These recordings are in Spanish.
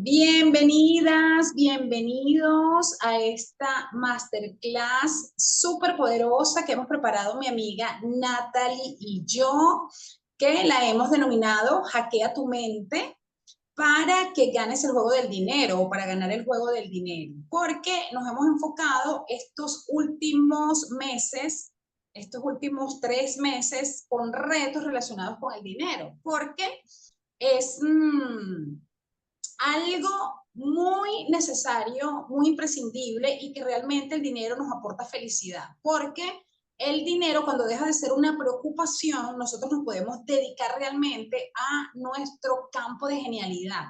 Bienvenidas, bienvenidos a esta masterclass súper poderosa que hemos preparado mi amiga Natalie y yo, que la hemos denominado Hackea tu mente para que ganes el juego del dinero o para ganar el juego del dinero. Porque nos hemos enfocado estos últimos meses, estos últimos 3 meses, con retos relacionados con el dinero. Porque es algo muy necesario, muy imprescindible y que realmente el dinero nos aporta felicidad, porque el dinero cuando deja de ser una preocupación, nosotros nos podemos dedicar realmente a nuestro campo de genialidad.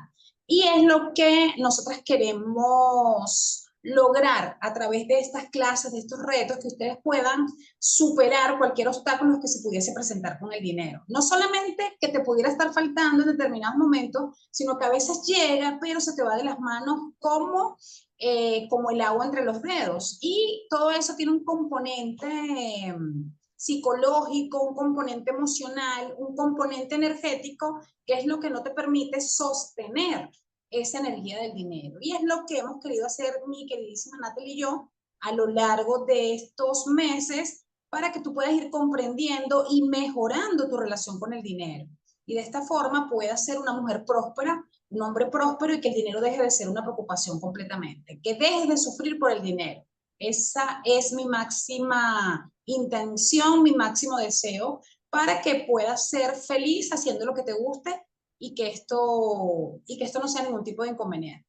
Y es lo que nosotras queremos lograr a través de estas clases, de estos retos, que ustedes puedan superar cualquier obstáculo que se pudiese presentar con el dinero. No solamente que te pudiera estar faltando en determinados momentos, sino que a veces llega, pero se te va de las manos como el agua entre los dedos. Y todo eso tiene un componente psicológico, un componente emocional, un componente energético, que es lo que no te permite sostener esa energía del dinero. Y es lo que hemos querido hacer mi queridísima Natalie y yo a lo largo de estos meses para que tú puedas ir comprendiendo y mejorando tu relación con el dinero. Y de esta forma puedas ser una mujer próspera, un hombre próspero y que el dinero deje de ser una preocupación completamente, que dejes de sufrir por el dinero. Esa es mi máxima intención, mi máximo deseo para que puedas ser feliz haciendo lo que te guste y que esto no sea ningún tipo de inconveniente.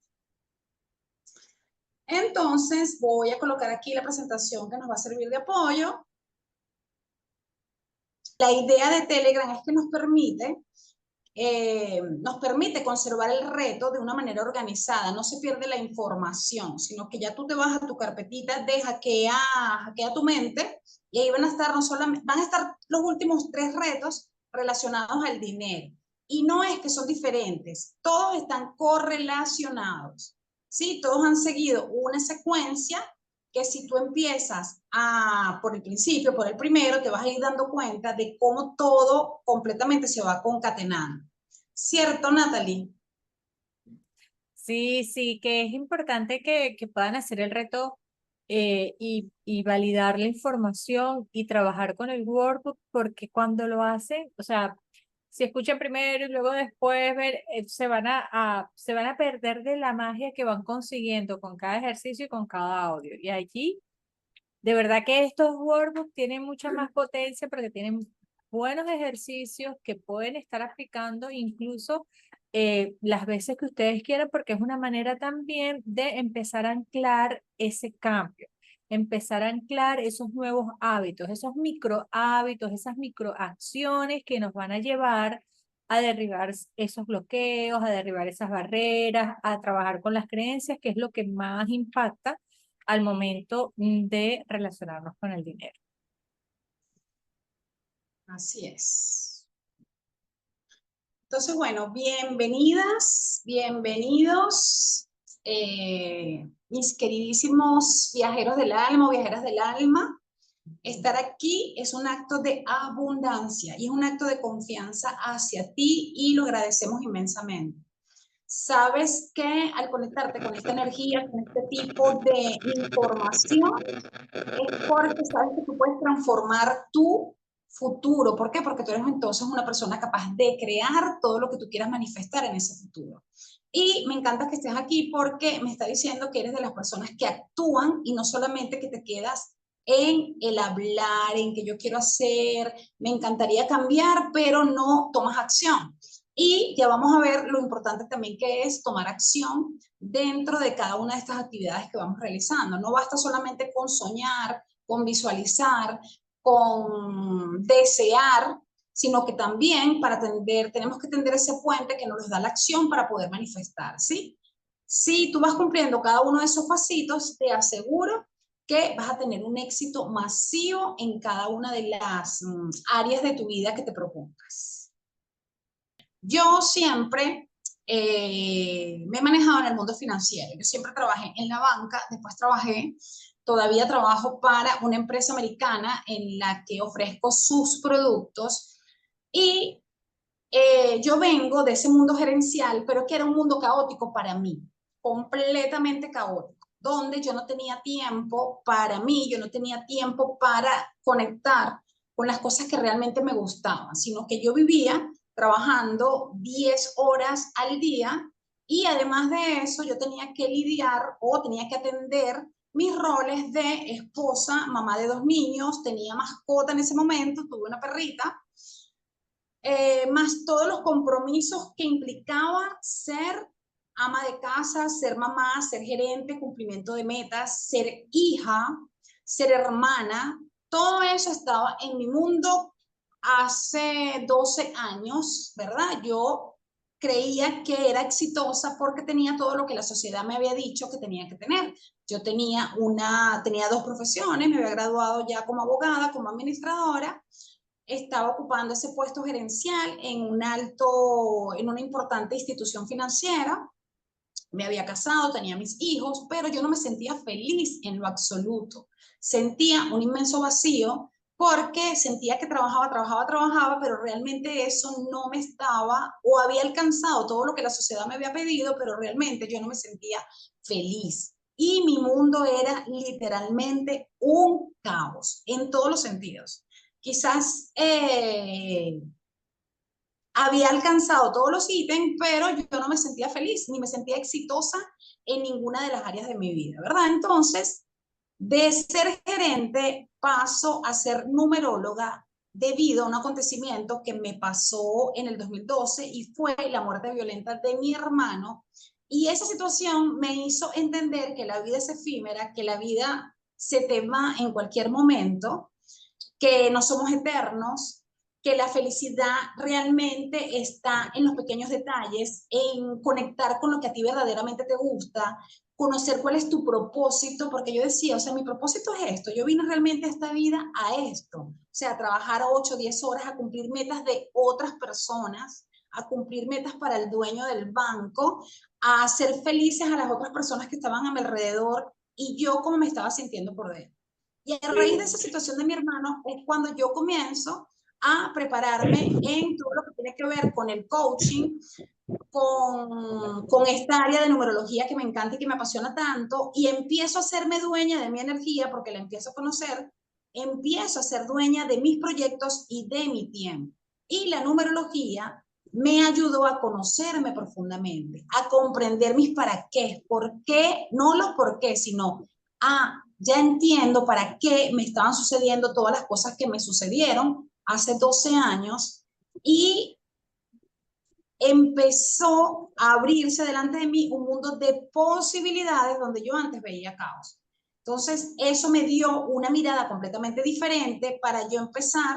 Entonces voy a colocar aquí la presentación que nos va a servir de apoyo. La idea de Telegram es que nos permite conservar el reto de una manera organizada, no se pierde la información, sino que ya tú te vas a tu carpetita de hackea tu mente y ahí van a estar, no solamente, van a estar los últimos 3 retos relacionados al dinero. Y no es que son diferentes, todos están correlacionados, ¿sí? Todos han seguido una secuencia que si tú empiezas por el principio, por el primero, te vas a ir dando cuenta de cómo todo completamente se va concatenando. ¿Cierto, Natalie? Sí, sí, que es importante que puedan hacer el reto y validar la información y trabajar con el workbook, porque cuando lo hacen, o sea, si escuchan primero y luego después ver, se van a perder de la magia que van consiguiendo con cada ejercicio y con cada audio. Y allí, de verdad que estos workbooks tienen mucha más potencia porque tienen buenos ejercicios que pueden estar aplicando incluso las veces que ustedes quieran, porque es una manera también de empezar a anclar ese cambio, empezar a anclar esos nuevos hábitos, esos micro hábitos, esas microacciones que nos van a llevar a derribar esos bloqueos, a derribar esas barreras, a trabajar con las creencias, que es lo que más impacta al momento de relacionarnos con el dinero. Así es. Entonces, bueno, bienvenidas, bienvenidos, mis queridísimos viajeros del alma o viajeras del alma. Estar aquí es un acto de abundancia y es un acto de confianza hacia ti y lo agradecemos inmensamente. Sabes que al conectarte con esta energía, con este tipo de información, es porque sabes que tú puedes transformar tu futuro. ¿Por qué? Porque tú eres entonces una persona capaz de crear todo lo que tú quieras manifestar en ese futuro. Y me encanta que estés aquí porque me está diciendo que eres de las personas que actúan y no solamente que te quedas en el hablar, en que yo quiero hacer, me encantaría cambiar, pero no tomas acción. Y ya vamos a ver lo importante también que es tomar acción dentro de cada una de estas actividades que vamos realizando. No basta solamente con soñar, con visualizar, con desear, sino que también para tenemos que tender ese puente que nos da la acción para poder manifestar, ¿sí? Si tú vas cumpliendo cada uno de esos pasitos, te aseguro que vas a tener un éxito masivo en cada una de las áreas de tu vida que te propongas. Yo siempre me he manejado en el mundo financiero. Yo siempre trabajé en la banca, después todavía trabajo para una empresa americana en la que ofrezco sus productos y Yo vengo de ese mundo gerencial, pero que era un mundo caótico para mí, completamente caótico, donde yo no tenía tiempo para mí, yo no tenía tiempo para conectar con las cosas que realmente me gustaban, sino que yo vivía trabajando 10 horas al día y además de eso yo tenía que lidiar o tenía que atender mis roles de esposa, mamá de 2 niños, tenía mascota en ese momento, tuve una perrita, más todos los compromisos que implicaba ser ama de casa, ser mamá, ser gerente, cumplimiento de metas, ser hija, ser hermana. Todo eso estaba en mi mundo hace 12 años, ¿verdad? Yo creía que era exitosa porque tenía todo lo que la sociedad me había dicho que tenía que tener. Yo tenía 2 profesiones, me había graduado ya como abogada, como administradora, estaba ocupando ese puesto gerencial en una importante institución financiera, me había casado, tenía mis hijos, pero yo no me sentía feliz en lo absoluto. Sentía un inmenso vacío porque sentía que trabajaba, pero realmente eso no me estaba o había alcanzado todo lo que la sociedad me había pedido, pero realmente yo no me sentía feliz. Y mi mundo era literalmente un caos en todos los sentidos. Quizás había alcanzado todos los ítems, pero yo no me sentía feliz, ni me sentía exitosa en ninguna de las áreas de mi vida, ¿verdad? Entonces, de ser gerente paso a ser numeróloga debido a un acontecimiento que me pasó en el 2012 y fue la muerte violenta de mi hermano. Y esa situación me hizo entender que la vida es efímera, que la vida se te va en cualquier momento, que no somos eternos, que la felicidad realmente está en los pequeños detalles, en conectar con lo que a ti verdaderamente te gusta, conocer cuál es tu propósito, porque yo decía, o sea, mi propósito es esto, yo vine realmente a esta vida a esto, o sea, a trabajar 8 o 10 horas, a cumplir metas de otras personas, a cumplir metas para el dueño del banco, a hacer felices a las otras personas que estaban a mi alrededor y yo como me estaba sintiendo por dentro. Y a raíz de esa situación de mi hermano es cuando yo comienzo a prepararme en todo lo que tiene que ver con el coaching, con esta área de numerología que me encanta y que me apasiona tanto, y empiezo a hacerme dueña de mi energía porque la empiezo a conocer, empiezo a ser dueña de mis proyectos y de mi tiempo. Y la numerología me ayudó a conocerme profundamente, a comprender mis para qué, por qué, no los por qué, sino ya entiendo para qué me estaban sucediendo todas las cosas que me sucedieron hace 12 años y empezó a abrirse delante de mí un mundo de posibilidades donde yo antes veía caos. Entonces, eso me dio una mirada completamente diferente para yo empezar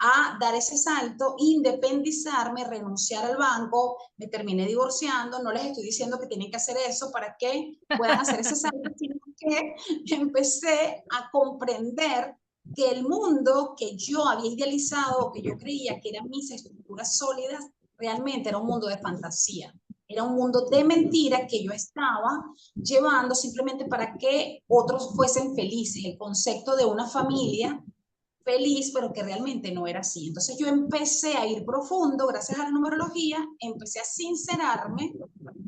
a dar ese salto, independizarme, renunciar al banco, me terminé divorciando, no les estoy diciendo que tienen que hacer eso para que puedan hacer ese salto, sino que empecé a comprender que el mundo que yo había idealizado, que yo creía que eran mis estructuras sólidas, realmente era un mundo de fantasía, era un mundo de mentira que yo estaba llevando simplemente para que otros fuesen felices, el concepto de una familia feliz, pero que realmente no era así. Entonces yo empecé a ir profundo, gracias a la numerología, empecé a sincerarme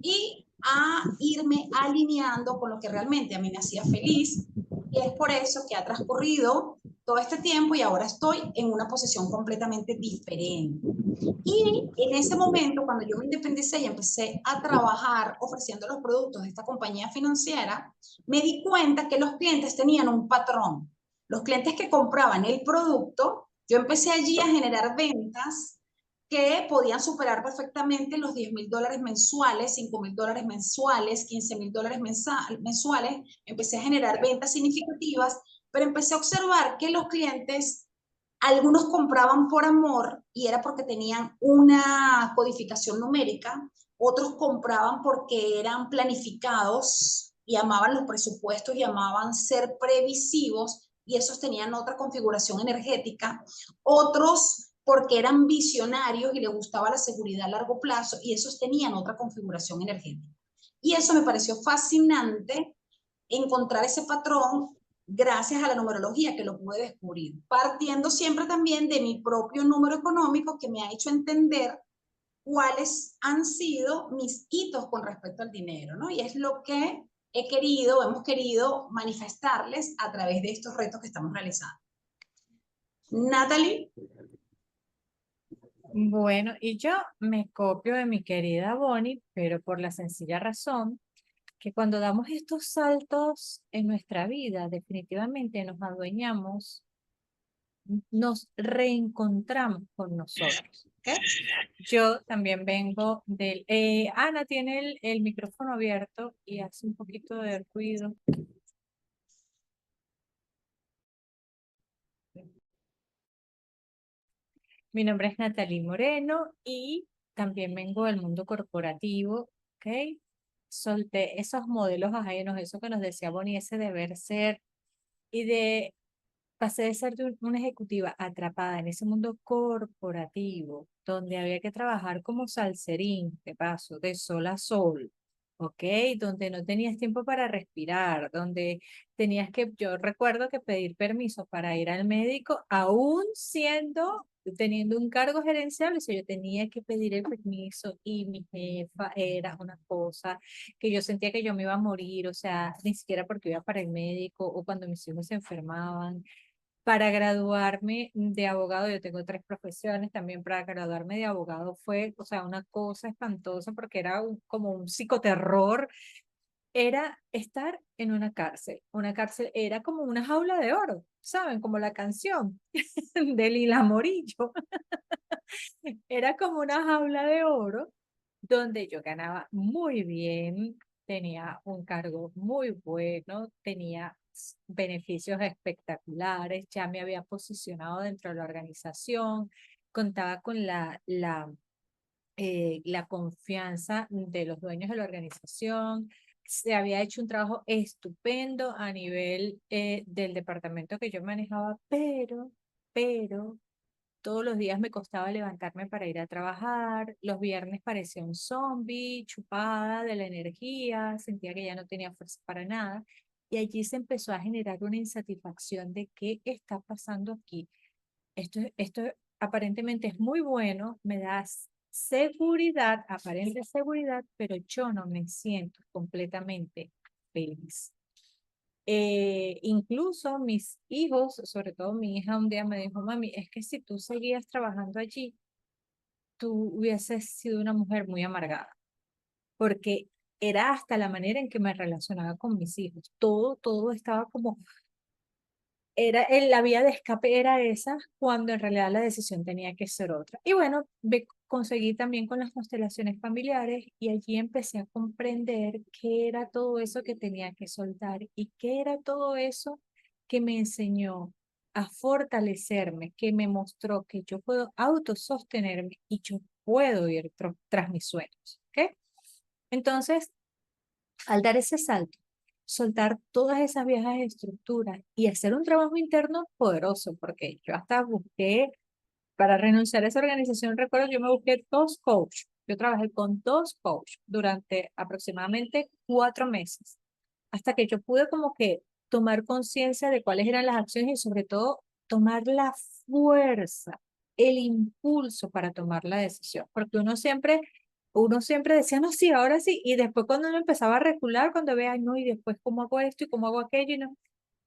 y a irme alineando con lo que realmente a mí me hacía feliz. Y es por eso que ha transcurrido todo este tiempo y ahora estoy en una posición completamente diferente. Y en ese momento, cuando yo me independicé y empecé a trabajar ofreciendo los productos de esta compañía financiera, me di cuenta que los clientes tenían un patrón. Los clientes que compraban el producto, yo empecé allí a generar ventas que podían superar perfectamente los $10,000 mensuales, $5,000 mensuales, $15,000 mensuales. Empecé a generar ventas significativas, pero empecé a observar que los clientes, algunos compraban por amor y era porque tenían una codificación numérica, otros compraban porque eran planificados y amaban los presupuestos y amaban ser previsivos y esos tenían otra configuración energética, otros porque eran visionarios y les gustaba la seguridad a largo plazo y esos tenían otra configuración energética. Y eso me pareció fascinante, encontrar ese patrón gracias a la numerología que lo pude descubrir, partiendo siempre también de mi propio número económico que me ha hecho entender cuáles han sido mis hitos con respecto al dinero, ¿no? Y es lo que hemos querido manifestarles a través de estos retos que estamos realizando. Natalie. Bueno, y yo me copio de mi querida Bonnie, pero por la sencilla razón que cuando damos estos saltos en nuestra vida, definitivamente nos adueñamos, nos reencontramos con nosotros. ¿Ok? Yo también vengo del... Ana tiene el micrófono abierto y hace un poquito de ruido. Mi nombre es Natalie Moreno y también vengo del mundo corporativo, ¿ok? Solté esos modelos ajenos, eso que nos decía Bonnie, ese deber ser, y pasé de ser una ejecutiva atrapada en ese mundo corporativo, donde había que trabajar como salserín, de paso, de sol a sol, ¿ok? Donde no tenías tiempo para respirar, donde tenías que, yo recuerdo que pedir permiso para ir al médico, aún teniendo un cargo gerencial, o sea, yo tenía que pedir el permiso y mi jefa era una cosa que yo sentía que yo me iba a morir, o sea, ni siquiera porque iba para el médico o cuando mis hijos se enfermaban. Para graduarme de abogado, yo tengo tres profesiones, también para graduarme de abogado fue, o sea, una cosa espantosa porque era como un psicoterror, era estar en una cárcel era como una jaula de oro, ¿saben? Como la canción de Lila Morillo, era como una jaula de oro donde yo ganaba muy bien, tenía un cargo muy bueno, tenía beneficios espectaculares, ya me había posicionado dentro de la organización, contaba con la confianza de los dueños de la organización, se había hecho un trabajo estupendo a nivel del departamento que yo manejaba, pero todos los días me costaba levantarme para ir a trabajar. Los viernes parecía un zombie, chupada de la energía, sentía que ya no tenía fuerza para nada. Y allí se empezó a generar una insatisfacción de qué está pasando aquí. Esto aparentemente es muy bueno, me da seguridad, aparente seguridad, pero yo no me siento completamente feliz. Incluso mis hijos, sobre todo mi hija, un día me dijo, mami, es que si tú seguías trabajando allí, tú hubieses sido una mujer muy amargada, porque era hasta la manera en que me relacionaba con mis hijos. Todo estaba como, la vía de escape era esa, cuando en realidad la decisión tenía que ser otra. Y bueno, conseguí también con las constelaciones familiares y allí empecé a comprender qué era todo eso que tenía que soltar y qué era todo eso que me enseñó a fortalecerme, que me mostró que yo puedo autosostenerme y yo puedo ir tras mis sueños. ¿Ok? Entonces, al dar ese salto, soltar todas esas viejas estructuras y hacer un trabajo interno poderoso, porque yo hasta busqué, para renunciar a esa organización, recuerdo, yo me busqué dos coaches. Yo trabajé con dos coaches durante aproximadamente 4 meses, hasta que yo pude como que tomar conciencia de cuáles eran las acciones y sobre todo tomar la fuerza, el impulso para tomar la decisión, porque uno siempre decía, no, sí, ahora sí, y después cuando uno empezaba a recular, cuando ve, ay, no, y después cómo hago esto y cómo hago aquello, y no,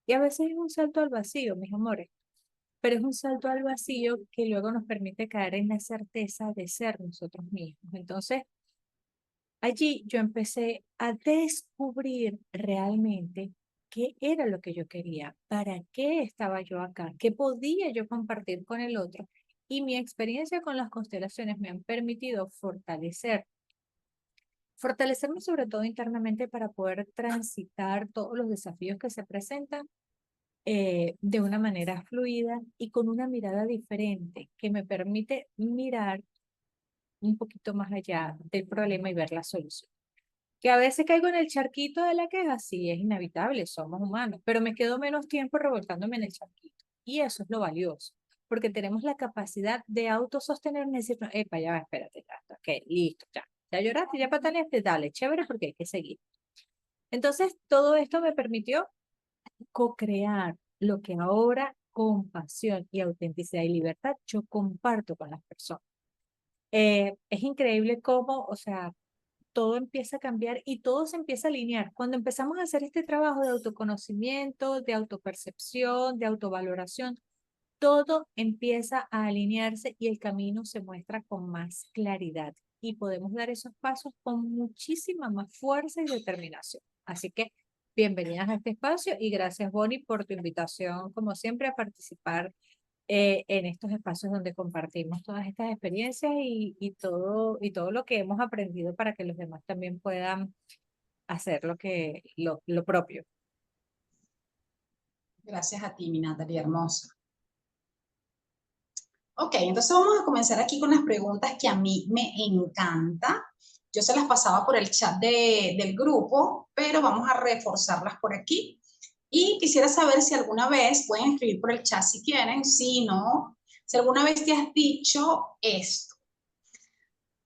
y a veces es un salto al vacío, mis amores, pero es un salto al vacío que luego nos permite caer en la certeza de ser nosotros mismos. Entonces, allí yo empecé a descubrir realmente qué era lo que yo quería, para qué estaba yo acá, qué podía yo compartir con el otro. Y mi experiencia con las constelaciones me han permitido fortalecerme sobre todo internamente para poder transitar todos los desafíos que se presentan de una manera fluida y con una mirada diferente que me permite mirar un poquito más allá del problema y ver la solución. Que a veces caigo en el charquito de la queja, sí, es inevitable, somos humanos, pero me quedo menos tiempo revolcándome en el charquito. Y eso es lo valioso, porque tenemos la capacidad de autosostenernos y decir, no, epa, ya va, espérate, ya, ok, listo, ya. Ya lloraste, ya pataleaste, dale, chévere, porque hay que seguir. Entonces, todo esto me permitió co-crear lo que ahora con pasión y autenticidad y libertad yo comparto con las personas. Es increíble cómo, o sea, todo empieza a cambiar y todo se empieza a alinear. Cuando empezamos a hacer este trabajo de autoconocimiento, de autopercepción, de autovaloración, todo empieza a alinearse y el camino se muestra con más claridad y podemos dar esos pasos con muchísima más fuerza y determinación. Así que bienvenidas a este espacio y gracias, Bonnie, por tu invitación, como siempre, a participar en estos espacios donde compartimos todas estas experiencias y todo lo que hemos aprendido para que los demás también puedan hacer lo propio. Gracias a ti, mi Natalia hermosa. Ok, entonces vamos a comenzar aquí con las preguntas que a mí me encanta. Yo se las pasaba por el chat del grupo, pero vamos a reforzarlas por aquí. Y quisiera saber si alguna vez, pueden escribir por el chat si quieren, si no, si alguna vez te has dicho esto.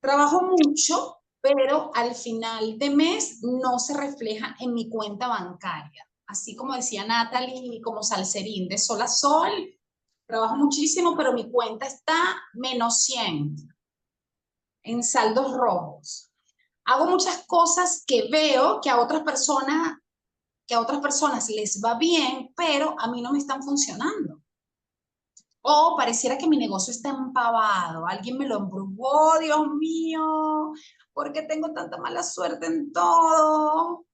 Trabajo mucho, pero al final de mes no se refleja en mi cuenta bancaria. Así como decía Natalie, como Salserín, de sol a sol, trabajo muchísimo, pero mi cuenta está -100 en saldos rojos. Hago muchas cosas que veo que a otras personas les va bien, pero a mí no me están funcionando. O pareciera que mi negocio está empavado, alguien me lo embrujó, Dios mío, ¿por qué tengo tanta mala suerte en todo?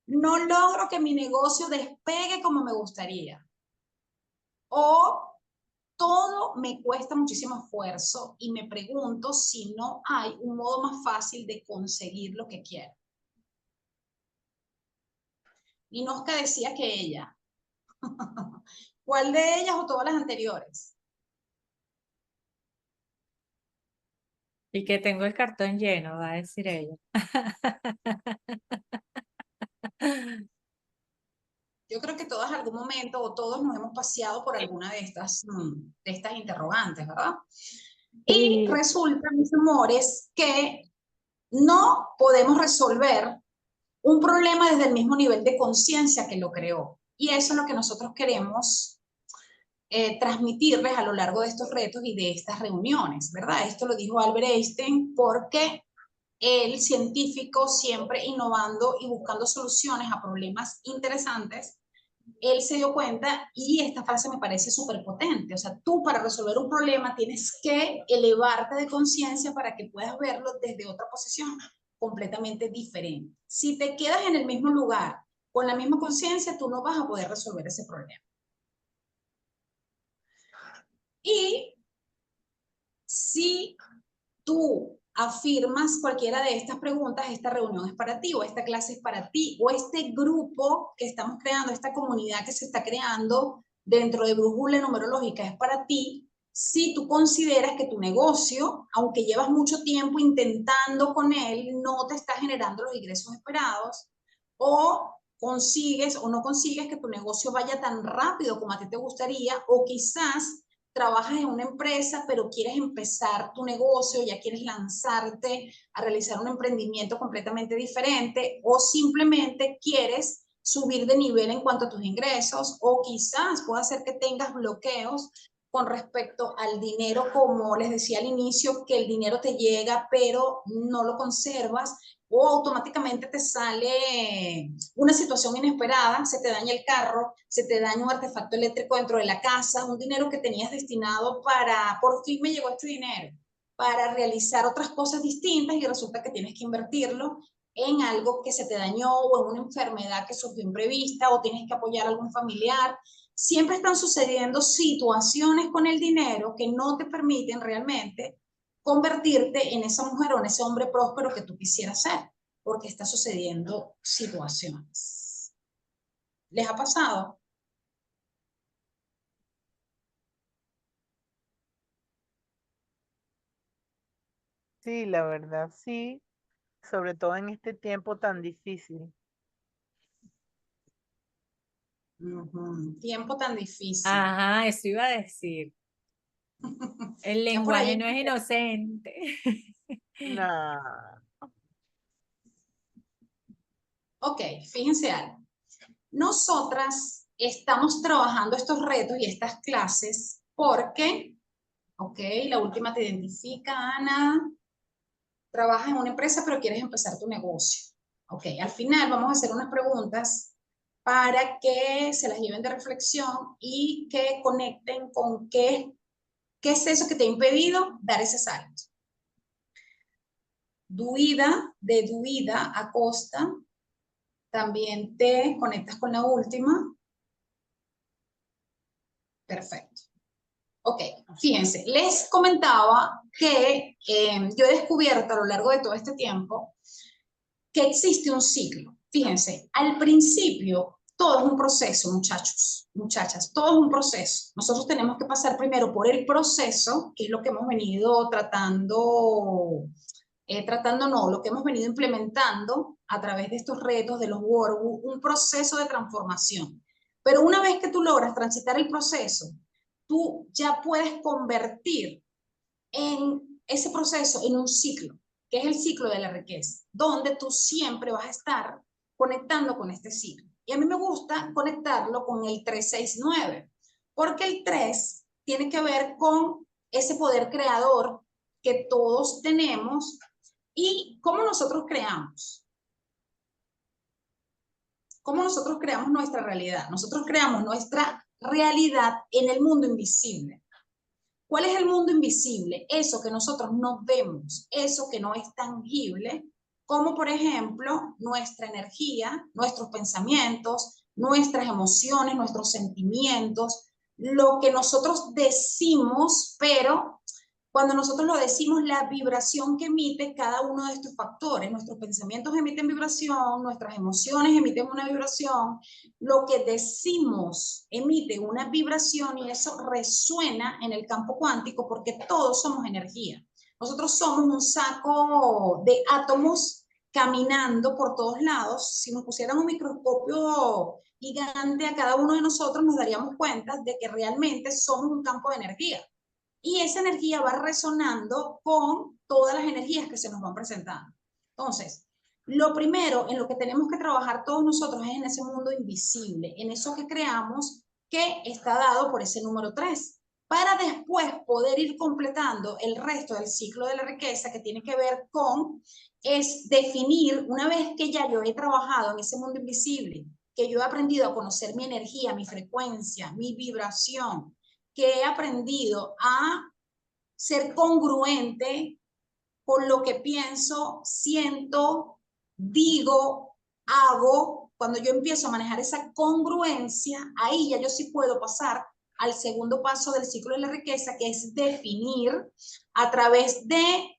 No logro que mi negocio despegue como me gustaría. O todo me cuesta muchísimo esfuerzo y me pregunto si no hay un modo más fácil de conseguir lo que quiero. Y Nosca decía que ella. ¿Cuál de ellas o todas las anteriores? Y que tengo el cartón lleno, va a decir ella. Yo creo que todas en algún momento o todos nos hemos paseado por alguna de estas interrogantes, ¿verdad? Y Sí. resulta, mis amores, que no podemos resolver un problema desde el mismo nivel de conciencia que lo creó. Y eso es lo que nosotros queremos transmitirles a lo largo de estos retos y de estas reuniones, ¿verdad? Esto lo dijo Albert Einstein porque el científico siempre innovando y buscando soluciones a problemas interesantes, él se dio cuenta y esta frase me parece súper potente. O sea, tú para resolver un problema tienes que elevarte de conciencia para que puedas verlo desde otra posición completamente diferente. Si te quedas en el mismo lugar con la misma conciencia, tú no vas a poder resolver ese problema. Y si tú afirmas cualquiera de estas preguntas, esta reunión es para ti, o esta clase es para ti, o este grupo que estamos creando, esta comunidad que se está creando dentro de Brújula Numerológica es para ti, si tú consideras que tu negocio, aunque llevas mucho tiempo intentando con él, no te está generando los ingresos esperados, o consigues o no consigues que tu negocio vaya tan rápido como a ti te gustaría, o quizás trabajas en una empresa, pero quieres empezar tu negocio, ya quieres lanzarte a realizar un emprendimiento completamente diferente, o simplemente quieres subir de nivel en cuanto a tus ingresos, o quizás puede ser que tengas bloqueos con respecto al dinero, como les decía al inicio, que el dinero te llega, pero no lo conservas, o automáticamente te sale una situación inesperada, se te daña el carro, se te daña un artefacto eléctrico dentro de la casa, un dinero que tenías destinado para, por fin me llegó este dinero, para realizar otras cosas distintas y resulta que tienes que invertirlo en algo que se te dañó o en una enfermedad que surgió imprevista o tienes que apoyar a algún familiar. Siempre están sucediendo situaciones con el dinero que no te permiten realmente convertirte en esa mujer o en ese hombre próspero que tú quisieras ser, porque está sucediendo situaciones. ¿Les ha pasado? Sí, la verdad, sí, sobre todo en este tiempo tan difícil. Tiempo tan difícil. Ajá, eso iba a decir. El Ya por lenguaje ahí. no es inocente. Nah, Ok, fíjense algo. Nosotras estamos trabajando estos retos y estas clases porque Ok, la última te identifica, Ana. Trabajas en una empresa, pero quieres empezar tu negocio. Ok, al final vamos a hacer unas preguntas para que se las lleven de reflexión y que conecten con qué es eso que te ha impedido dar ese salto. Duida a costa. También te conectas con la última. Perfecto. Ok, fíjense, les comentaba que yo he descubierto a lo largo de todo este tiempo que existe un ciclo. Fíjense, al principio todo es un proceso, muchachos, muchachas, todo es un proceso. Nosotros tenemos que pasar primero por el proceso, que es lo que hemos venido lo que hemos venido implementando a través de estos retos, de los workbooks, un proceso de transformación. Pero una vez que tú logras transitar el proceso, tú ya puedes convertir en ese proceso en un ciclo, que es el ciclo de la riqueza, donde tú siempre vas a estar conectando con este ciclo. Y a mí me gusta conectarlo con el 369, porque el 3 tiene que ver con ese poder creador que todos tenemos y cómo nosotros creamos. ¿Cómo nosotros creamos nuestra realidad? Nosotros creamos nuestra realidad en el mundo invisible. ¿Cuál es el mundo invisible? Eso que nosotros no vemos, eso que no es tangible, como por ejemplo nuestra energía, nuestros pensamientos, nuestras emociones, nuestros sentimientos, lo que nosotros decimos, pero cuando nosotros lo decimos, la vibración que emite cada uno de estos factores, nuestros pensamientos emiten vibración, nuestras emociones emiten una vibración, lo que decimos emite una vibración y eso resuena en el campo cuántico porque todos somos energía. Nosotros somos un saco de átomos caminando por todos lados. Si nos pusieran un microscopio gigante a cada uno de nosotros, nos daríamos cuenta de que realmente somos un campo de energía. Y esa energía va resonando con todas las energías que se nos van presentando. Entonces, lo primero en lo que tenemos que trabajar todos nosotros es en ese mundo invisible, en eso que creamos que está dado por ese número 3, para después poder ir completando el resto del ciclo de la riqueza que tiene que ver con es definir, una vez que ya yo he trabajado en ese mundo invisible, que yo he aprendido a conocer mi energía, mi frecuencia, mi vibración, que he aprendido a ser congruente con lo que pienso, siento, digo, hago. Cuando yo empiezo a manejar esa congruencia, ahí ya yo sí puedo pasar al segundo paso del ciclo de la riqueza, que es definir a través de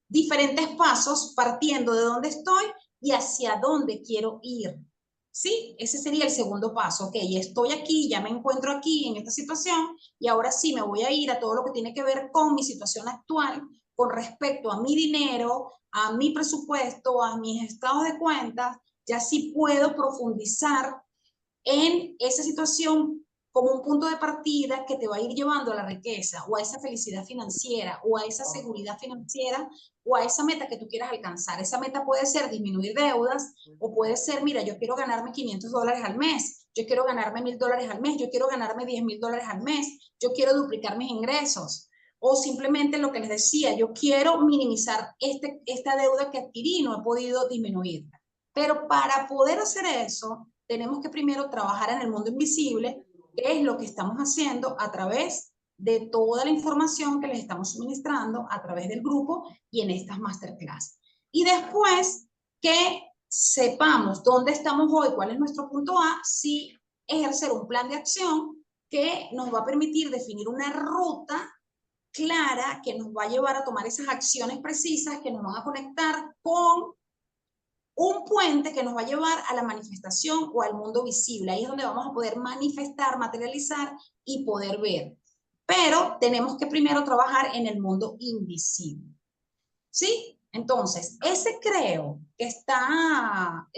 diferentes pasos, partiendo de dónde estoy y hacia dónde quiero ir. ¿Sí? Ese sería el segundo paso. Ok, estoy aquí, ya me encuentro aquí en esta situación y ahora sí me voy a ir a todo lo que tiene que ver con mi situación actual con respecto a mi dinero, a mi presupuesto, a mis estados de cuentas. Ya sí puedo profundizar en esa situación como un punto de partida que te va a ir llevando a la riqueza o a esa felicidad financiera o a esa seguridad financiera o a esa meta que tú quieras alcanzar. Esa meta puede ser disminuir deudas o puede ser, mira, yo quiero ganarme $500 al mes, yo quiero ganarme $1000 al mes, yo quiero ganarme $10,000 al mes, yo quiero duplicar mis ingresos. O simplemente lo que les decía, yo quiero minimizar esta deuda que adquirí y no he podido disminuirla. Pero para poder hacer eso, tenemos que primero trabajar en el mundo invisible, que es lo que estamos haciendo a través de toda la información que les estamos suministrando a través del grupo y en estas masterclass. Y después que sepamos dónde estamos hoy, cuál es nuestro punto A, sí ejercer un plan de acción que nos va a permitir definir una ruta clara que nos va a llevar a tomar esas acciones precisas que nos van a conectar con un puente que nos va a llevar a la manifestación o al mundo visible. Ahí es donde vamos a poder manifestar, materializar y poder ver. Pero tenemos que primero trabajar en el mundo invisible. ¿Sí? Entonces, ese creo que está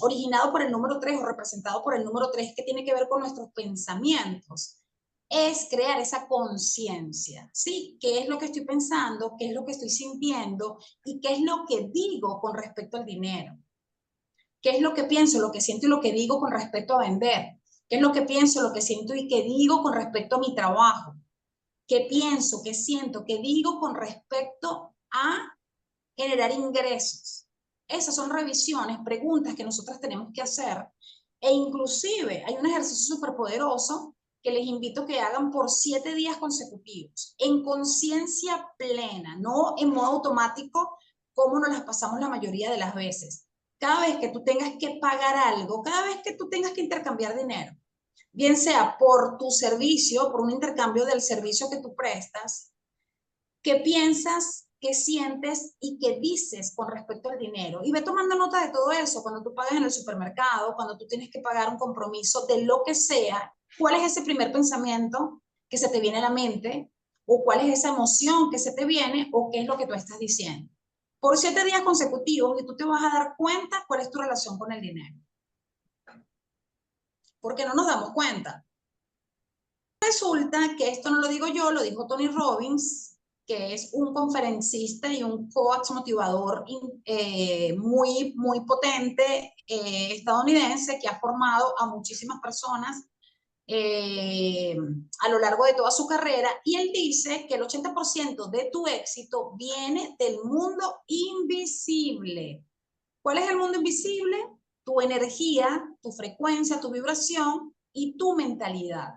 originado por el número 3 o representado por el número 3 que tiene que ver con nuestros pensamientos, es crear esa conciencia, ¿sí? ¿Qué es lo que estoy pensando? ¿Qué es lo que estoy sintiendo? ¿Y qué es lo que digo con respecto al dinero? ¿Qué es lo que pienso, lo que siento y lo que digo con respecto a vender? ¿Qué es lo que pienso, lo que siento y que digo con respecto a mi trabajo? qué pienso, qué siento, qué digo con respecto a generar ingresos. Esas son revisiones, preguntas que nosotros tenemos que hacer. E inclusive hay un ejercicio súper poderoso que les invito a que hagan por 7 días consecutivos, en conciencia plena, no en modo automático, como nos las pasamos la mayoría de las veces. Cada vez que tú tengas que pagar algo, cada vez que tú tengas que intercambiar dinero, bien sea por tu servicio, por un intercambio del servicio que tú prestas, ¿qué piensas, qué sientes y qué dices con respecto al dinero? Y ve tomando nota de todo eso cuando tú pagas en el supermercado, cuando tú tienes que pagar un compromiso de lo que sea. ¿Cuál es ese primer pensamiento que se te viene a la mente? ¿O cuál es esa emoción que se te viene? ¿O qué es lo que tú estás diciendo? Por 7 días consecutivos y tú te vas a dar cuenta cuál es tu relación con el dinero. Porque no nos damos cuenta. Resulta que esto no lo digo yo, lo dijo Tony Robbins, que es un conferencista y un coach motivador muy potente estadounidense que ha formado a muchísimas personas a lo largo de toda su carrera. Y él dice que el 80% de tu éxito viene del mundo invisible. ¿Cuál es el mundo invisible? Tu energía, tu frecuencia, tu vibración y tu mentalidad.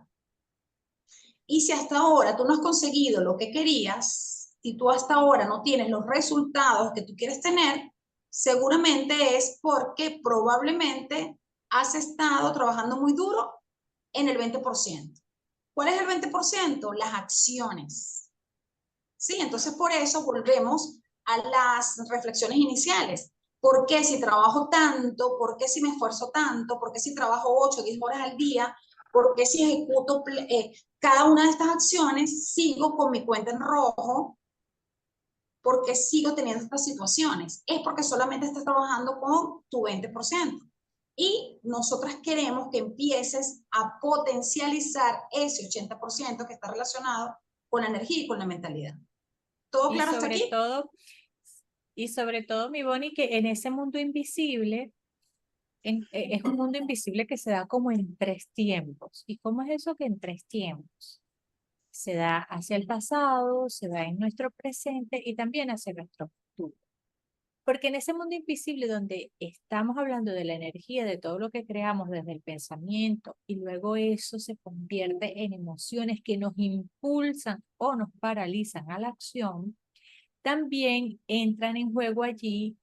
Y si hasta ahora tú no has conseguido lo que querías, si tú hasta ahora no tienes los resultados que tú quieres tener, seguramente es porque probablemente has estado trabajando muy duro en el 20%. ¿Cuál es el 20%? Las acciones. Sí, entonces por eso volvemos a las reflexiones iniciales. ¿Por qué si trabajo tanto? ¿Por qué si me esfuerzo tanto? ¿Por qué si trabajo 8 o 10 horas al día? ¿Por qué si ejecuto cada una de estas acciones sigo con mi cuenta en rojo? ¿Por qué sigo teniendo estas situaciones? Es porque solamente estás trabajando con tu 20%. Y nosotras queremos que empieces a potencializar ese 80% que está relacionado con la energía y con la mentalidad. ¿Todo Y claro hasta sobre aquí? todo, y sobre todo, mi Bonnie, que en ese mundo invisible, es un mundo invisible que se da como en tres tiempos. ¿Y cómo es eso que en tres tiempos? Se da hacia el pasado, se da en nuestro presente y también hacia nuestro futuro. Porque en ese mundo invisible donde estamos hablando de la energía, de todo lo que creamos desde el pensamiento y luego eso se convierte en emociones que nos impulsan o nos paralizan a la acción, también entran en juego allí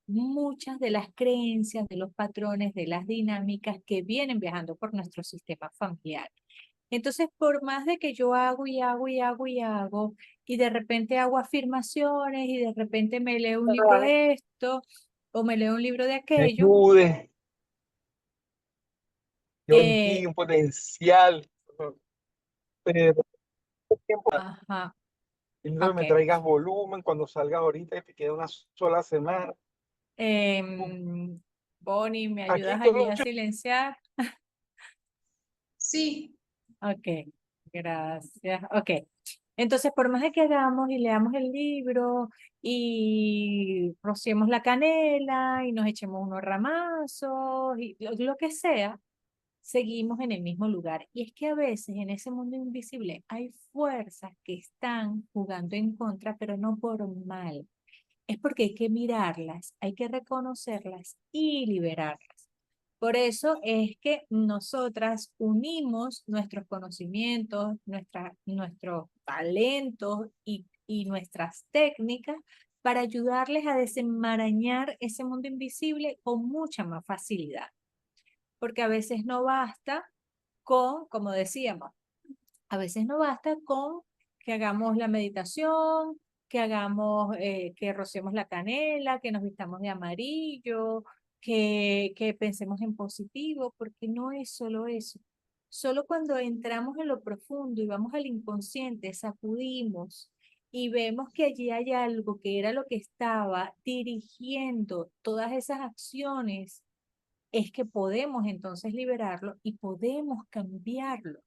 muchas de las creencias, de los patrones, de las dinámicas que vienen viajando por nuestro sistema familiar. Entonces, por más de que yo hago y hago y hago y hago, y de repente hago afirmaciones y de repente me leo un libro de esto o me leo un libro de Me aquello, ayude, yo en eh, ti, un potencial, pero tiempo, ajá, necesito que ok. me traigas volumen cuando salgas ahorita y te queda una sola semana. Em, Bonnie, ¿me Aquí ayudas allí todo a silenciar? Sí, Ok, gracias. Ok, entonces por más de que hagamos y leamos el libro y rociemos la canela y nos echemos unos ramazos y lo que sea, seguimos en el mismo lugar. Y es que a veces en ese mundo invisible hay fuerzas que están jugando en contra, pero no por mal. Es porque hay que mirarlas, hay que reconocerlas y liberarlas. Por eso es que nosotras unimos nuestros conocimientos, nuestros talentos y nuestras técnicas para ayudarles a desenmarañar ese mundo invisible con mucha más facilidad. Porque a veces no basta con, como decíamos, a veces no basta con que hagamos la meditación, que hagamos, que rociemos la canela, que nos vistamos de amarillo, que pensemos en positivo, porque no es solo eso. Solo cuando entramos en lo profundo y vamos al inconsciente, sacudimos y vemos que allí hay algo que era lo que estaba dirigiendo todas esas acciones, es que podemos entonces liberarlo y podemos cambiarlo.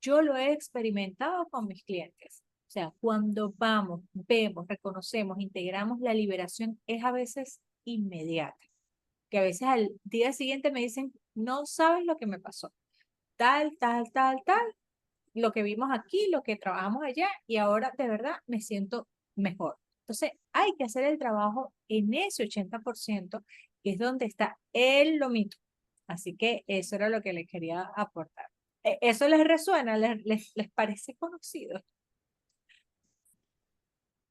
Yo lo he experimentado con mis clientes. O sea, cuando vamos, vemos, reconocemos, integramos, la liberación es a veces inmediata. Que a veces al día siguiente me dicen, no sabes lo que me pasó. Tal, tal, tal, tal. lo que vimos aquí, lo que trabajamos allá, y ahora de verdad me siento mejor. Entonces, hay que hacer el trabajo en ese 80%, que es donde está el lomito. Así que eso era lo que les quería aportar. ¿Eso les resuena? ¿Les parece conocido?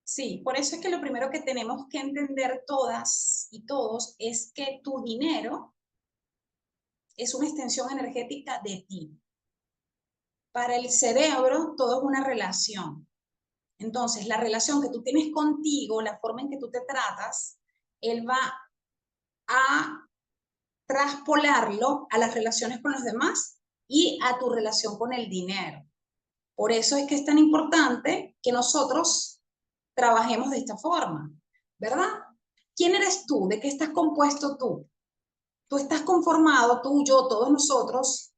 Sí, por eso es que lo primero que tenemos que entender todas y todos es que tu dinero es una extensión energética de ti. Para el cerebro, todo es una relación. Entonces, la relación que tú tienes contigo, la forma en que tú te tratas, él va a traspolarlo a las relaciones con los demás y a tu relación con el dinero. Por eso es que es tan importante que nosotros trabajemos de esta forma, ¿verdad? ¿Quién eres tú? ¿De qué estás compuesto tú? Tú estás conformado, tú, yo, todos nosotros,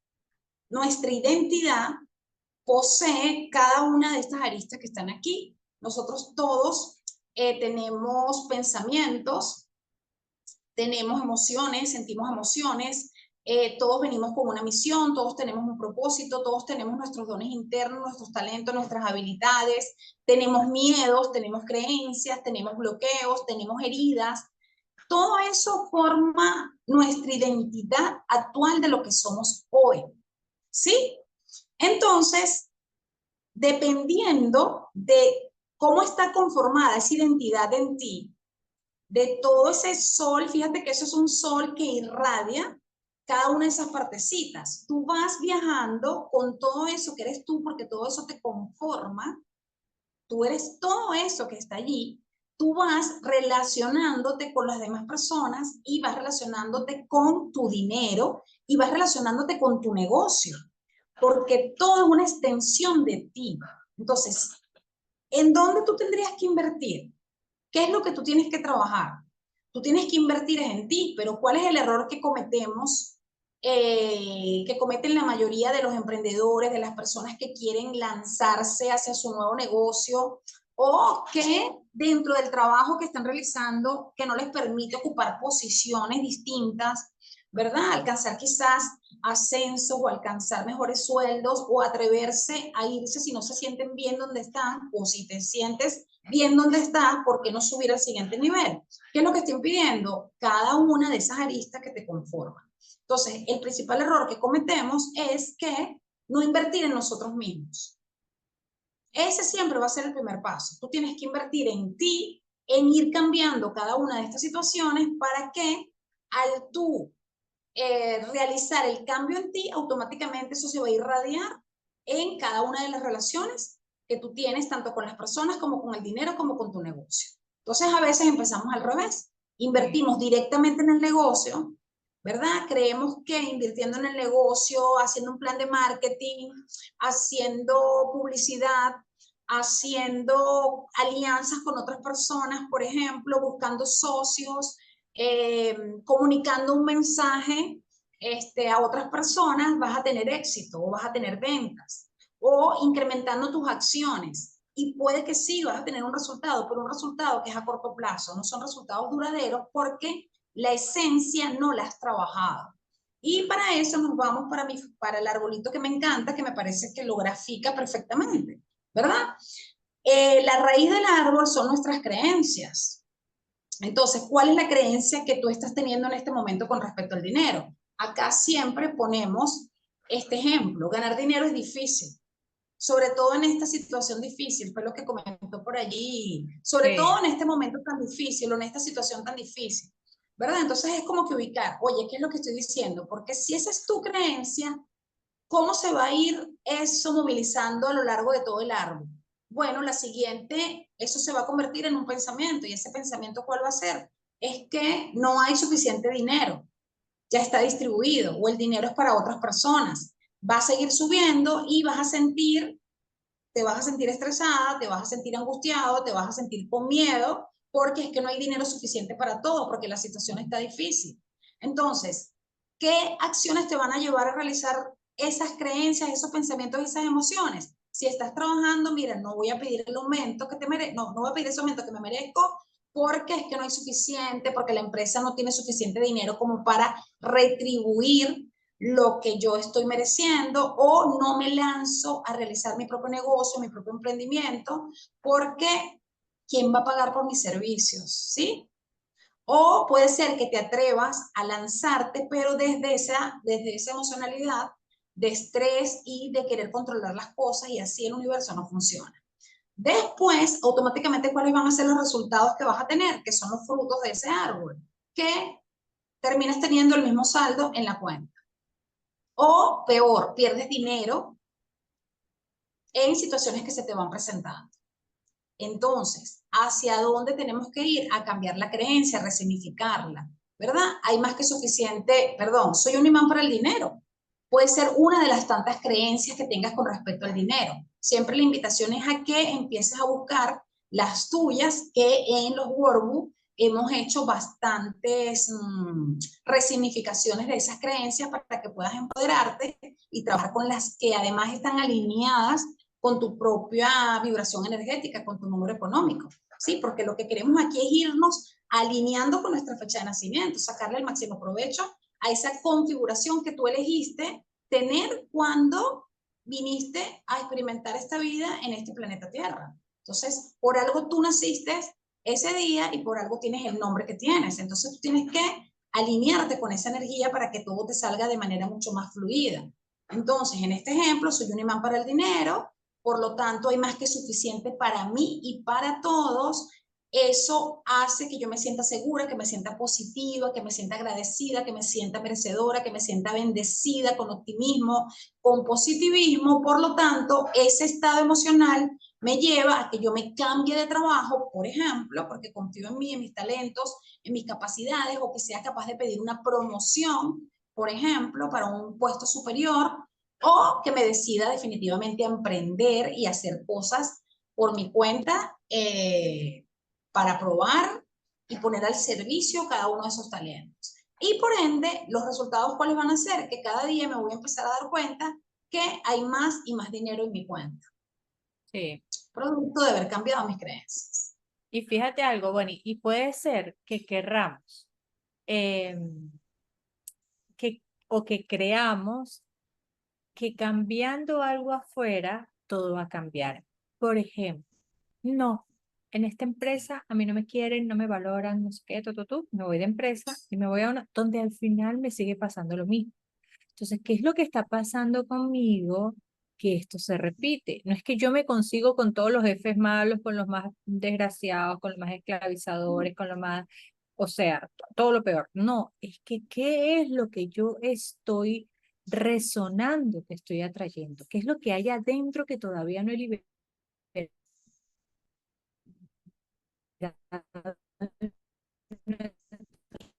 nuestra identidad posee cada una de estas aristas que están aquí. Nosotros todos tenemos pensamientos, tenemos emociones, sentimos emociones, todos venimos con una misión, todos tenemos un propósito, todos tenemos nuestros dones internos, nuestros talentos, nuestras habilidades, tenemos miedos, tenemos creencias, tenemos bloqueos, tenemos heridas. Todo eso forma nuestra identidad actual de lo que somos hoy, ¿sí? Entonces, dependiendo de cómo está conformada esa identidad en ti, de todo ese sol, fíjate que eso es un sol que irradia cada una de esas partecitas. Tú vas viajando con todo eso que eres tú, porque todo eso te conforma, tú eres todo eso que está allí, tú vas relacionándote con las demás personas y vas relacionándote con tu dinero y vas relacionándote con tu negocio, porque todo es una extensión de ti. Entonces, ¿en dónde tú tendrías que invertir? ¿Qué es lo que tú tienes que trabajar? Tú tienes que invertir en ti, pero ¿cuál es el error que cometemos, que cometen la mayoría de los emprendedores, de las personas que quieren lanzarse hacia su nuevo negocio o que dentro del trabajo que están realizando, que no les permite ocupar posiciones distintas, ¿verdad? Alcanzar quizás ascensos o alcanzar mejores sueldos o atreverse a irse si no se sienten bien donde están o si te sientes bien donde estás, ¿por qué no subir al siguiente nivel? ¿Qué es lo que estoy pidiendo? Cada una de esas aristas que te conforman. Entonces, el principal error que cometemos es que no invertir en nosotros mismos. Ese siempre va a ser el primer paso. Tú tienes que invertir en ti, en ir cambiando cada una de estas situaciones para que al tú realizar el cambio en ti, automáticamente eso se va a irradiar en cada una de las relaciones que tú tienes, tanto con las personas como con el dinero, como con tu negocio. Entonces, a veces empezamos al revés. Invertimos directamente en el negocio, ¿verdad? Creemos que invirtiendo en el negocio, haciendo un plan de marketing, haciendo publicidad, haciendo alianzas con otras personas, por ejemplo, buscando socios, comunicando un mensaje a otras personas, vas a tener éxito o vas a tener ventas o incrementando tus acciones. Y puede que sí, vas a tener un resultado, pero un resultado que es a corto plazo, no son resultados duraderos porque la esencia no la has trabajado. Y para eso nos vamos para el arbolito que me encanta, que me parece que lo grafica perfectamente, ¿verdad? La raíz del árbol son nuestras creencias. Entonces, ¿cuál es la creencia que tú estás teniendo en este momento con respecto al dinero? Acá siempre ponemos este ejemplo, ganar dinero es difícil, sobre todo en esta situación difícil, fue lo que comentó por allí, sobre todo en este momento tan difícil o en esta situación tan difícil, ¿verdad? Entonces es como que ubicar, oye, ¿qué es lo que estoy diciendo? Porque si esa es tu creencia, ¿cómo se va a ir eso movilizando a lo largo de todo el árbol? Bueno, la siguiente, eso se va a convertir en un pensamiento y ese pensamiento, ¿cuál va a ser? Es que no hay suficiente dinero, ya está distribuido o el dinero es para otras personas. Va a seguir subiendo y te vas a sentir estresada, te vas a sentir angustiado, te vas a sentir con miedo porque es que no hay dinero suficiente para todo, porque la situación está difícil. Entonces, ¿qué acciones te van a llevar a realizar esas creencias, esos pensamientos y esas emociones? Si estás trabajando, mira, no voy a pedir el aumento que te merezco, no voy a pedir ese aumento que me merezco porque es que no hay suficiente, porque la empresa no tiene suficiente dinero como para retribuir lo que yo estoy mereciendo, o no me lanzo a realizar mi propio negocio, mi propio emprendimiento, porque ¿quién va a pagar por mis servicios? ¿Sí? O puede ser que te atrevas a lanzarte, pero desde esa emocionalidad de estrés y de querer controlar las cosas, y así el universo no funciona. Después, automáticamente, ¿cuáles van a ser los resultados que vas a tener? Que son los frutos de ese árbol, que terminas teniendo el mismo saldo en la cuenta. O peor, pierdes dinero en situaciones que se te van presentando. Entonces, ¿hacia dónde tenemos que ir? A cambiar la creencia, a resignificarla, ¿verdad? Hay más que suficiente, perdón, soy un imán para el dinero. Puede ser una de las tantas creencias que tengas con respecto al dinero. Siempre la invitación es a que empieces a buscar las tuyas, que en los workbooks hemos hecho bastantes resignificaciones de esas creencias para que puedas empoderarte y trabajar con las que además están alineadas con tu propia vibración energética, con tu número económico, ¿sí? Porque lo que queremos aquí es irnos alineando con nuestra fecha de nacimiento, sacarle el máximo provecho a esa configuración que tú elegiste tener cuando viniste a experimentar esta vida en este planeta Tierra. Entonces, por algo tú naciste ese día y por algo tienes el nombre que tienes. Entonces, tú tienes que alinearte con esa energía para que todo te salga de manera mucho más fluida. Entonces, en este ejemplo, soy un imán para el dinero, por lo tanto, hay más que suficiente para mí y para todos. Eso hace que yo me sienta segura, que me sienta positiva, que me sienta agradecida, que me sienta merecedora, que me sienta bendecida, con optimismo, con positivismo. Por lo tanto, ese estado emocional me lleva a que yo me cambie de trabajo, por ejemplo, porque confío en mí, en mis talentos, en mis capacidades, o que sea capaz de pedir una promoción, por ejemplo, para un puesto superior, o que me decida definitivamente a emprender y hacer cosas por mi cuenta, para probar y poner al servicio cada uno de esos talentos. Y por ende, los resultados, ¿cuáles van a ser? Que cada día me voy a empezar a dar cuenta que hay más y más dinero en mi cuenta, Sí. producto de haber cambiado mis creencias. Y fíjate algo, bueno, y puede ser que querramos o que creamos que cambiando algo afuera, todo va a cambiar. Por ejemplo, no, en esta empresa a mí no me quieren, no me valoran, no sé qué, me voy de empresa y me voy a una donde al final me sigue pasando lo mismo. Entonces, ¿qué es lo que está pasando conmigo? Que esto se repite. No es que yo me consigo con todos los jefes malos, con los más desgraciados, con los más esclavizadores, con los más, o sea, todo lo peor. No, es que ¿qué es lo que yo estoy resonando, que estoy atrayendo? ¿Qué es lo que hay adentro que todavía no he liberado, no he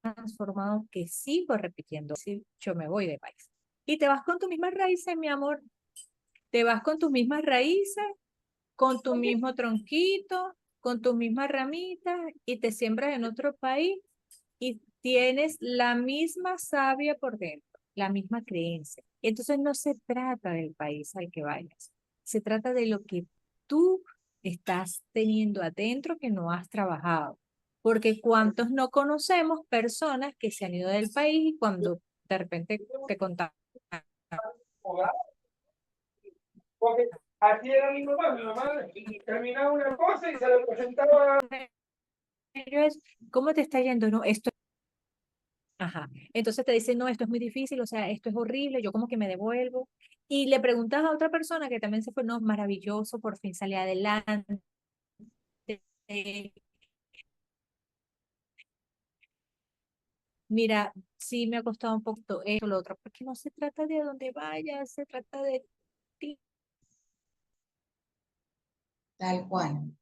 transformado, que sigo repitiendo? Si yo me voy de país. Y te vas con tus mismas raíces, mi amor. Te vas con tus mismas raíces, con tu mismo tronquito, con tus mismas ramitas y te siembras en otro país y tienes la misma savia por dentro, la misma creencia. Entonces no se trata del país al que vayas, se trata de lo que tú estás teniendo adentro que no has trabajado. Porque cuántos no conocemos personas que se han ido del país y cuando de repente te contaban Porque aquí era mi mamá y terminaba una cosa y se le presentaba. ¿cómo te está yendo? No, esto, ajá. Entonces te dicen, no, esto es muy difícil, o sea, esto es horrible, yo como que me devuelvo. Y le preguntas a otra persona que también se fue, no, maravilloso, por fin salí adelante. Mira, sí me ha costado un poquito esto, lo otro, porque no se trata de dónde vayas, se trata de ti. Tal cual.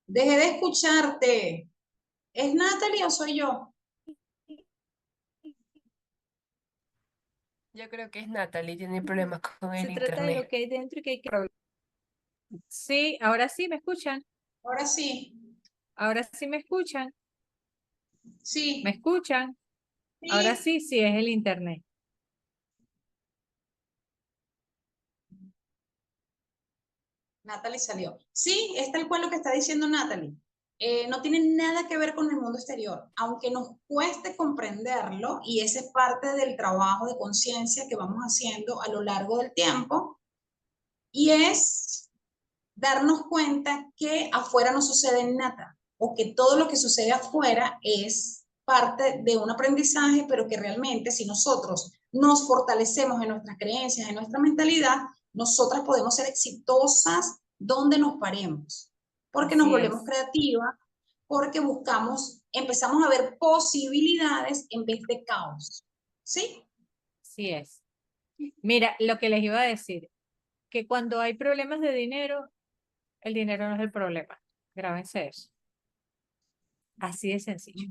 Dejé de escucharte. ¿Es Natalie o soy yo? Yo creo que es Natalie, tiene problemas con el Se trata de lo internet. que hay dentro y que hay que... Sí, ahora sí me escuchan, Ahora sí. ahora sí me escuchan, me Sí. escuchan, ahora Sí. sí, sí es el internet. Natalie salió. Sí, es tal cual lo que está diciendo Natalie. No tiene nada que ver con el mundo exterior, aunque nos cueste comprenderlo, y esa es parte del trabajo de conciencia que vamos haciendo a lo largo del tiempo, y es darnos cuenta que afuera no sucede nada, o que todo lo que sucede afuera es parte de un aprendizaje, pero que realmente si nosotros nos fortalecemos en nuestras creencias, en nuestra mentalidad, nosotras podemos ser exitosas donde nos paremos, porque nos Así volvemos es, creativas, porque empezamos a ver posibilidades en vez de caos, ¿sí? así es. Mira, lo que les iba a decir, que cuando hay problemas de dinero, el dinero no es el problema. Grábense eso. Así de sencillo.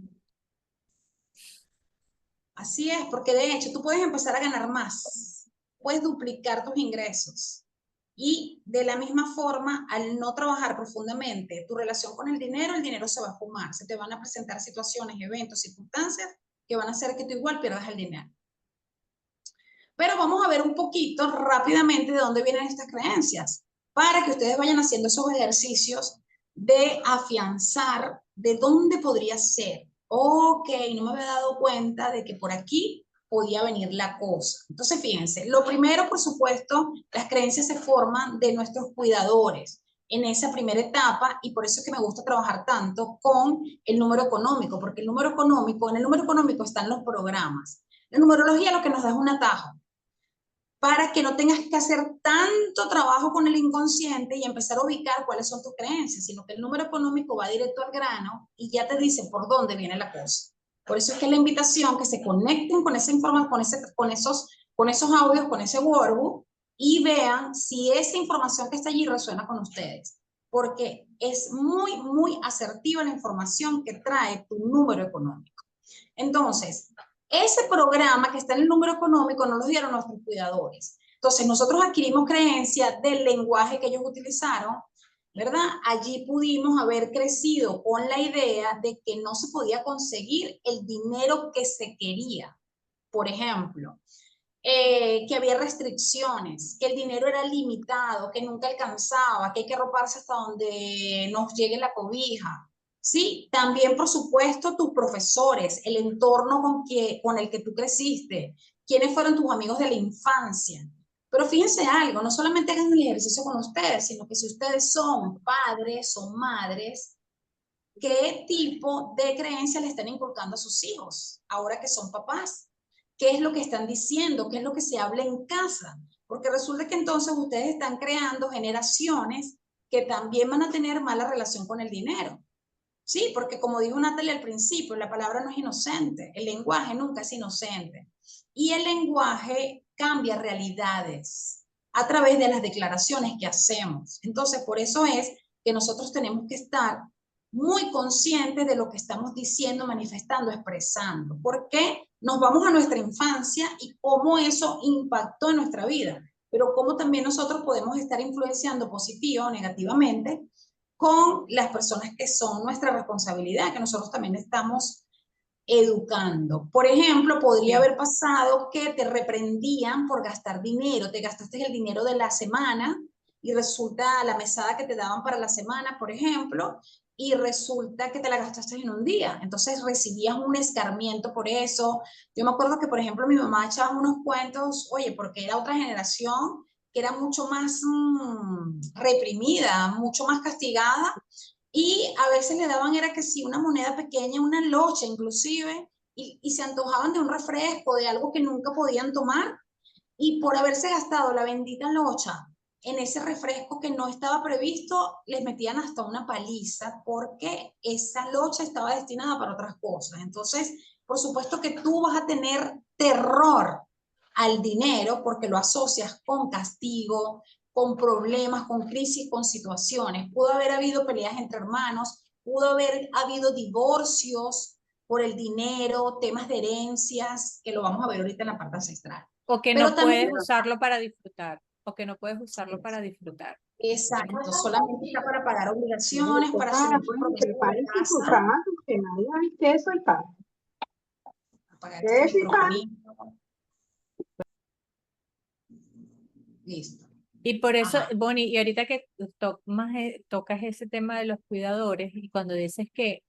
Así es, porque de hecho tú puedes empezar a ganar más, puedes duplicar tus ingresos y de la misma forma, al no trabajar profundamente tu relación con el dinero se va a fumar, se te van a presentar situaciones, eventos, circunstancias que van a hacer que tú igual pierdas el dinero. Pero vamos a ver un poquito rápidamente de dónde vienen estas creencias, para que ustedes vayan haciendo esos ejercicios de afianzar de dónde podría ser. Ok, no me había dado cuenta de que por aquí podía venir la cosa. Entonces, fíjense, lo primero, por supuesto, las creencias se forman de nuestros cuidadores en esa primera etapa, y por eso es que me gusta trabajar tanto con el número económico, porque en el número económico están los programas. La numerología lo que nos da es un atajo para que no tengas que hacer tanto trabajo con el inconsciente y empezar a ubicar cuáles son tus creencias, sino que el número económico va directo al grano y ya te dice por dónde viene la cosa. Por eso es que la invitación que se conecten con esa información, con esos audios, con ese workbook, y vean si esa información que está allí resuena con ustedes. Porque es muy, muy asertiva la información que trae tu número económico. Entonces, ese programa que está en el número económico nos lo dieron nuestros cuidadores. Entonces, nosotros adquirimos creencia del lenguaje que ellos utilizaron, ¿verdad? Allí pudimos haber crecido con la idea de que no se podía conseguir el dinero que se quería. Por ejemplo, que había restricciones, que el dinero era limitado, que nunca alcanzaba, que hay que roparse hasta donde nos llegue la cobija. Sí, también por supuesto tus profesores, el entorno con el que tú creciste, quiénes fueron tus amigos de la infancia. Pero fíjense algo, no solamente hagan el ejercicio con ustedes, sino que si ustedes son padres o madres, ¿qué tipo de creencias le están inculcando a sus hijos ahora que son papás? ¿Qué es lo que están diciendo? ¿Qué es lo que se habla en casa? Porque resulta que entonces ustedes están creando generaciones que también van a tener mala relación con el dinero. Sí, porque como dijo Natalia al principio, la palabra no es inocente, el lenguaje nunca es inocente. Y el lenguaje cambia realidades a través de las declaraciones que hacemos. Entonces, por eso es que nosotros tenemos que estar muy conscientes de lo que estamos diciendo, manifestando, expresando. Porque nos vamos a nuestra infancia y cómo eso impactó en nuestra vida, pero cómo también nosotros podemos estar influenciando positiva o negativamente con las personas que son nuestra responsabilidad, que nosotros también estamos educando. Por ejemplo, podría Sí. haber pasado que te reprendían por gastar dinero, te gastaste el dinero de la semana y resulta la mesada que te daban para la semana, por ejemplo, y resulta que te la gastaste en un día. Entonces recibías un escarmiento por eso. Yo me acuerdo que, por ejemplo, mi mamá echaba unos cuentos, oye, porque era otra generación que era mucho más reprimida, mucho más castigada, y a veces le daban, era que sí, una moneda pequeña, una locha inclusive, y se antojaban de un refresco, de algo que nunca podían tomar, y por haberse gastado la bendita locha en ese refresco que no estaba previsto, les metían hasta una paliza porque esa locha estaba destinada para otras cosas. Entonces, por supuesto que tú vas a tener terror al dinero porque lo asocias con castigo, con problemas, con crisis, con situaciones. Pudo haber habido peleas entre hermanos, pudo haber habido divorcios por el dinero, temas de herencias, que lo vamos a ver ahorita en la parte ancestral. O que Pero no también, puedes usarlo para disfrutar. O que no puedes usarlo para disfrutar. exacto, solamente está para pagar No, obligaciones, para toca, asumir pues, compromisos de la prepárese su casa, rato, que nadie hay queso y pan. apagar este Queso y pan. microfonito. Listo. Y por eso, Ajá. Bonnie, y ahorita que tocas ese tema de los cuidadores y cuando dices que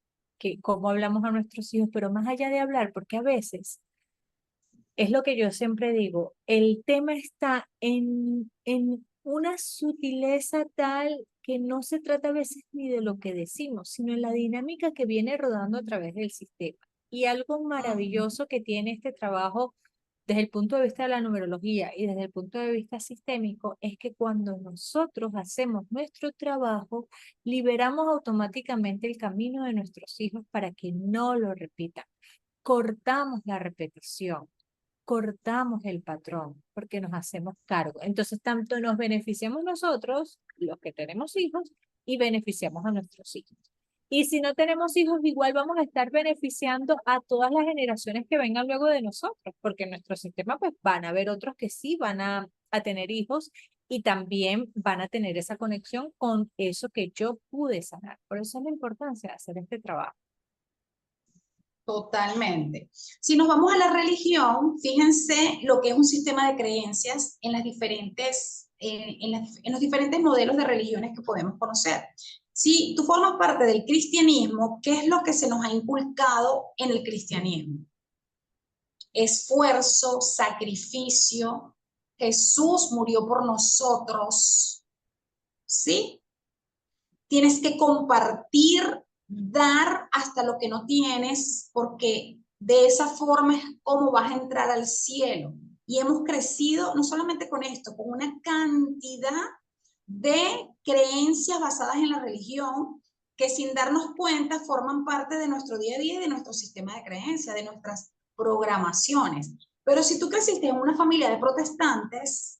cómo hablamos a nuestros hijos, pero más allá de hablar, porque a veces es lo que yo siempre digo, el tema está en una sutileza tal que no se trata a veces ni de lo que decimos, sino en la dinámica que viene rodando a través del sistema. Y algo maravilloso que tiene este trabajo desde el punto de vista de la numerología y desde el punto de vista sistémico es que cuando nosotros hacemos nuestro trabajo, liberamos automáticamente el camino de nuestros hijos para que no lo repitan. Cortamos la repetición, cortamos el patrón porque nos hacemos cargo. Entonces, tanto nos beneficiamos nosotros, los que tenemos hijos, y beneficiamos a nuestros hijos. Y si no tenemos hijos, igual vamos a estar beneficiando a todas las generaciones que vengan luego de nosotros, porque en nuestro sistema pues van a haber otros que sí van a tener hijos y también van a tener esa conexión con eso que yo pude sanar. Por eso es la importancia de hacer este trabajo. Totalmente. Si nos vamos a la religión, fíjense lo que es un sistema de creencias en en los diferentes modelos de religiones que podemos conocer. Si tú formas parte del cristianismo, ¿qué es lo que se nos ha inculcado en el cristianismo? Esfuerzo, sacrificio. Jesús murió por nosotros, ¿sí? Tienes que compartir, dar hasta lo que no tienes, porque de esa forma es como vas a entrar al cielo. Y hemos crecido no solamente con esto, con una cantidad de creencias basadas en la religión que sin darnos cuenta forman parte de nuestro día a día y de nuestro sistema de creencias, de nuestras programaciones. Pero si tú creciste en una familia de protestantes,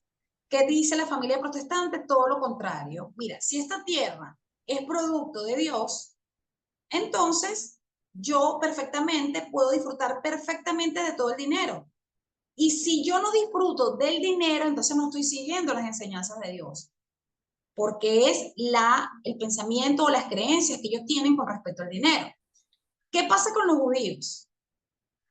¿qué dice la familia protestante? Todo lo contrario. Mira, si esta tierra es producto de Dios, entonces yo perfectamente puedo disfrutar perfectamente de todo el dinero. Y si yo no disfruto del dinero, entonces no estoy siguiendo las enseñanzas de Dios, porque es el pensamiento o las creencias que ellos tienen con respecto al dinero. ¿Qué pasa con los judíos?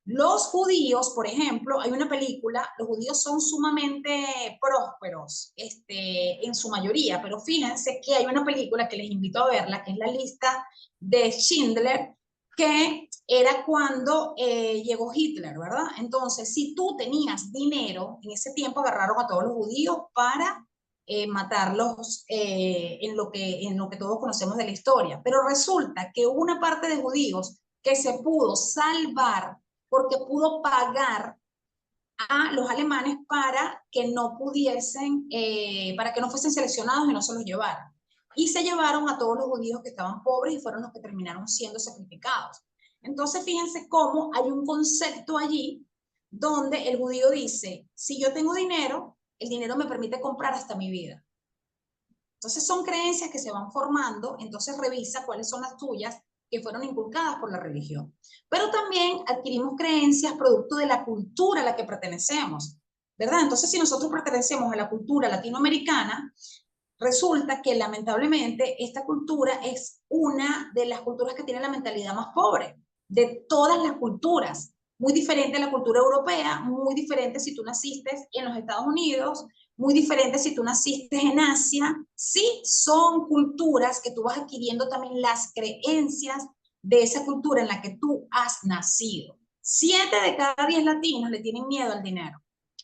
Los judíos, por ejemplo, hay una película, los judíos son sumamente prósperos, en su mayoría, pero fíjense que hay una película que les invito a verla, que es la lista de Schindler, que era cuando llegó Hitler, ¿verdad? Entonces, si tú tenías dinero, en ese tiempo agarraron a todos los judíos para matarlos en lo que todos conocemos de la historia. Pero resulta que hubo una parte de judíos que se pudo salvar porque pudo pagar a los alemanes para que no pudiesen, para que no fuesen seleccionados y no se los llevaran. Y se llevaron a todos los judíos que estaban pobres y fueron los que terminaron siendo sacrificados. Entonces, fíjense cómo hay un concepto allí donde el judío dice, si yo tengo dinero, el dinero me permite comprar hasta mi vida. Entonces son creencias que se van formando, entonces revisa cuáles son las tuyas que fueron inculcadas por la religión. Pero también adquirimos creencias producto de la cultura a la que pertenecemos, ¿verdad? Entonces si nosotros pertenecemos a la cultura latinoamericana, resulta que lamentablemente esta cultura es una de las culturas que tiene la mentalidad más pobre de todas las culturas. Muy diferente a la cultura europea, muy diferente si tú naciste en los Estados Unidos, muy diferente si tú naciste en Asia. Sí, son culturas que tú vas adquiriendo también las creencias de esa cultura en la que tú has nacido. 7 de cada 10 latinos le tienen miedo al dinero.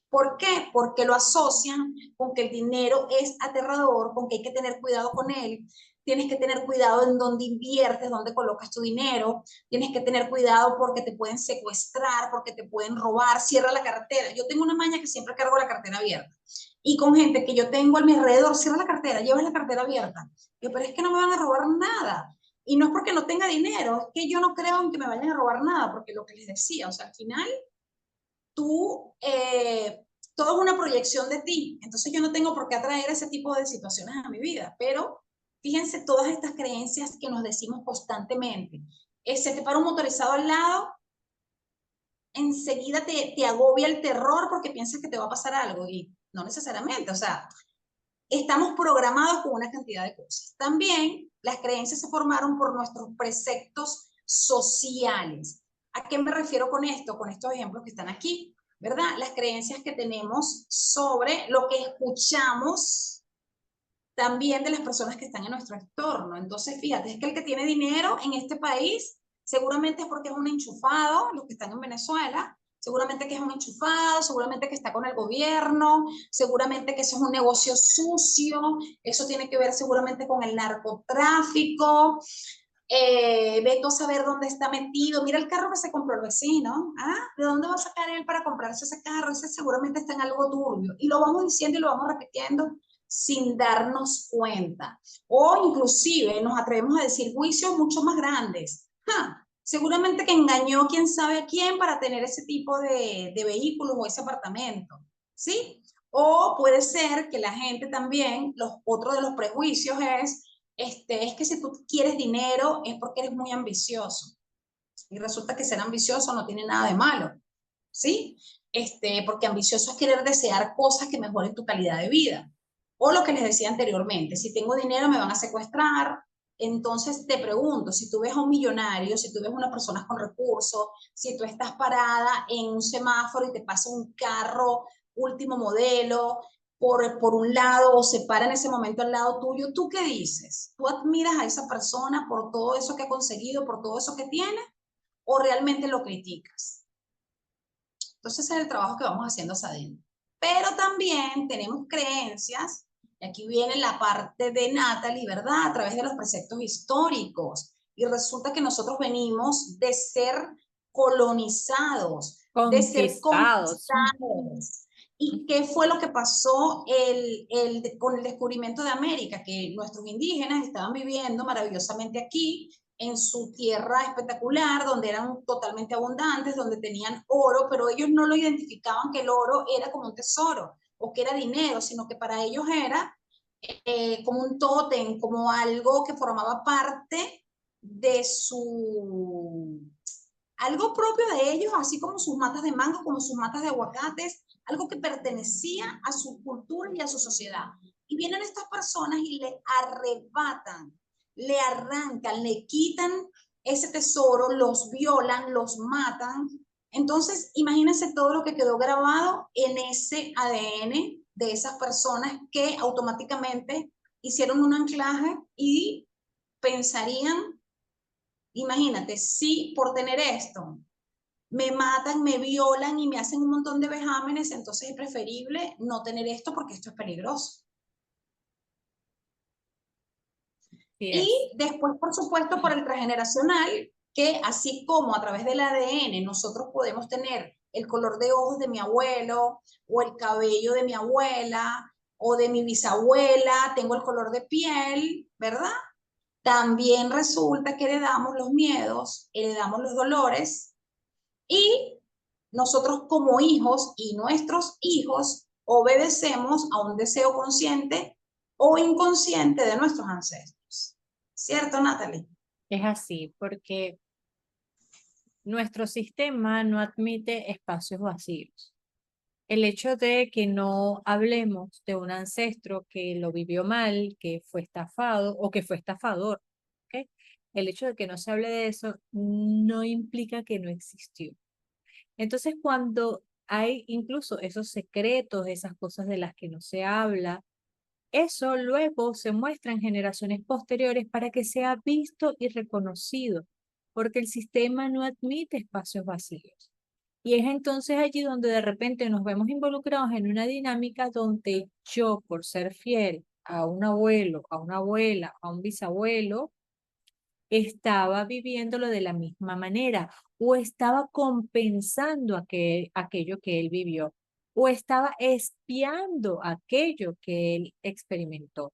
¿Por qué? Porque lo asocian con que el dinero es aterrador, con que hay que tener cuidado con él. Tienes que tener cuidado en dónde inviertes, dónde colocas tu dinero. Tienes que tener cuidado porque te pueden secuestrar, porque te pueden robar. Cierra la cartera. Yo tengo una maña que siempre cargo la cartera abierta. Y con gente que yo tengo a mi alrededor, cierra la cartera, lleva la cartera abierta. Yo, pero es que no me van a robar nada. Y no es porque no tenga dinero, es que yo no creo en que me vayan a robar nada, porque lo que les decía, o sea, al final tú, todo es una proyección de ti. Entonces yo no tengo por qué atraer ese tipo de situaciones a mi vida. Pero fíjense todas estas creencias que nos decimos constantemente. Se te para un motorizado al lado, enseguida te agobia el terror porque piensas que te va a pasar algo y no necesariamente. O sea, estamos programados con una cantidad de cosas. También las creencias se formaron por nuestros preceptos sociales. ¿A qué me refiero con esto? Con estos ejemplos que están aquí, ¿verdad? Las creencias que tenemos sobre lo que escuchamos también de las personas que están en nuestro entorno. Entonces, fíjate, es que el que tiene dinero en este país seguramente es porque es un enchufado, los que están en Venezuela, seguramente que es un enchufado, seguramente que está con el gobierno, seguramente que eso es un negocio sucio, eso tiene que ver seguramente con el narcotráfico, ve tú a saber dónde está metido, mira el carro que se compró el vecino, ¿ah? ¿De dónde va a sacar él para comprarse ese carro? Ese seguramente está en algo turbio, y lo vamos diciendo y lo vamos repitiendo sin darnos cuenta, o inclusive nos atrevemos a decir juicios mucho más grandes. ¡Ja! Seguramente que engañó quién sabe a quién para tener ese tipo de vehículos o ese apartamento, ¿sí? O puede ser que la gente también, otro de los prejuicios es que si tú quieres dinero es porque eres muy ambicioso. Y resulta que ser ambicioso no tiene nada de malo, ¿sí? Porque ambicioso es querer desear cosas que mejoren tu calidad de vida. O lo que les decía anteriormente, si tengo dinero me van a secuestrar. Entonces te pregunto, si tú ves a un millonario, si tú ves a una persona con recursos, si tú estás parada en un semáforo y te pasa un carro último modelo por un lado o se para en ese momento al lado tuyo, ¿tú qué dices? ¿Tú admiras a esa persona por todo eso que ha conseguido, por todo eso que tiene? ¿O realmente lo criticas? Entonces ese es el trabajo que vamos haciendo hacia adentro. Pero también tenemos creencias, y aquí viene la parte de Natalie, ¿verdad? A través de los preceptos históricos. Y resulta que nosotros venimos de ser colonizados, de ser Conquistados. conquistados. ¿Y qué fue lo que pasó con el descubrimiento de América? Que nuestros indígenas estaban viviendo maravillosamente aquí, en su tierra espectacular, donde eran totalmente abundantes, donde tenían oro, pero ellos no lo identificaban que el oro era como un tesoro o que era dinero, sino que para ellos era como un tótem, como algo que formaba parte de algo propio de ellos, así como sus matas de mango, como sus matas de aguacates, algo que pertenecía a su cultura y a su sociedad. Y vienen estas personas y le arrebatan, le arrancan, le quitan ese tesoro, los violan, los matan. Entonces, imagínense todo lo que quedó grabado en ese ADN de esas personas que automáticamente hicieron un anclaje y pensarían, imagínate, si por tener esto me matan, me violan y me hacen un montón de vejámenes, entonces es preferible no tener esto porque esto es peligroso. Sí es. Y después, por supuesto, por el transgeneracional, que así como a través del ADN nosotros podemos tener el color de ojos de mi abuelo o el cabello de mi abuela o de mi bisabuela, tengo el color de piel, ¿verdad? También resulta que heredamos los miedos, heredamos los dolores y nosotros como hijos y nuestros hijos obedecemos a un deseo consciente o inconsciente de nuestros ancestros. ¿Cierto, Natalie? Es así, porque nuestro sistema no admite espacios vacíos. El hecho de que no hablemos de un ancestro que lo vivió mal, que fue estafado o que fue estafador, ¿ok? El hecho de que no se hable de eso no implica que no existió. Entonces, cuando hay incluso esos secretos, esas cosas de las que no se habla, eso luego se muestra en generaciones posteriores para que sea visto y reconocido, porque el sistema no admite espacios vacíos. Y es entonces allí donde de repente nos vemos involucrados en una dinámica donde yo, por ser fiel a un abuelo, a una abuela, a un bisabuelo, estaba viviéndolo de la misma manera o estaba compensando aquello que él vivió o estaba espiando aquello que él experimentó.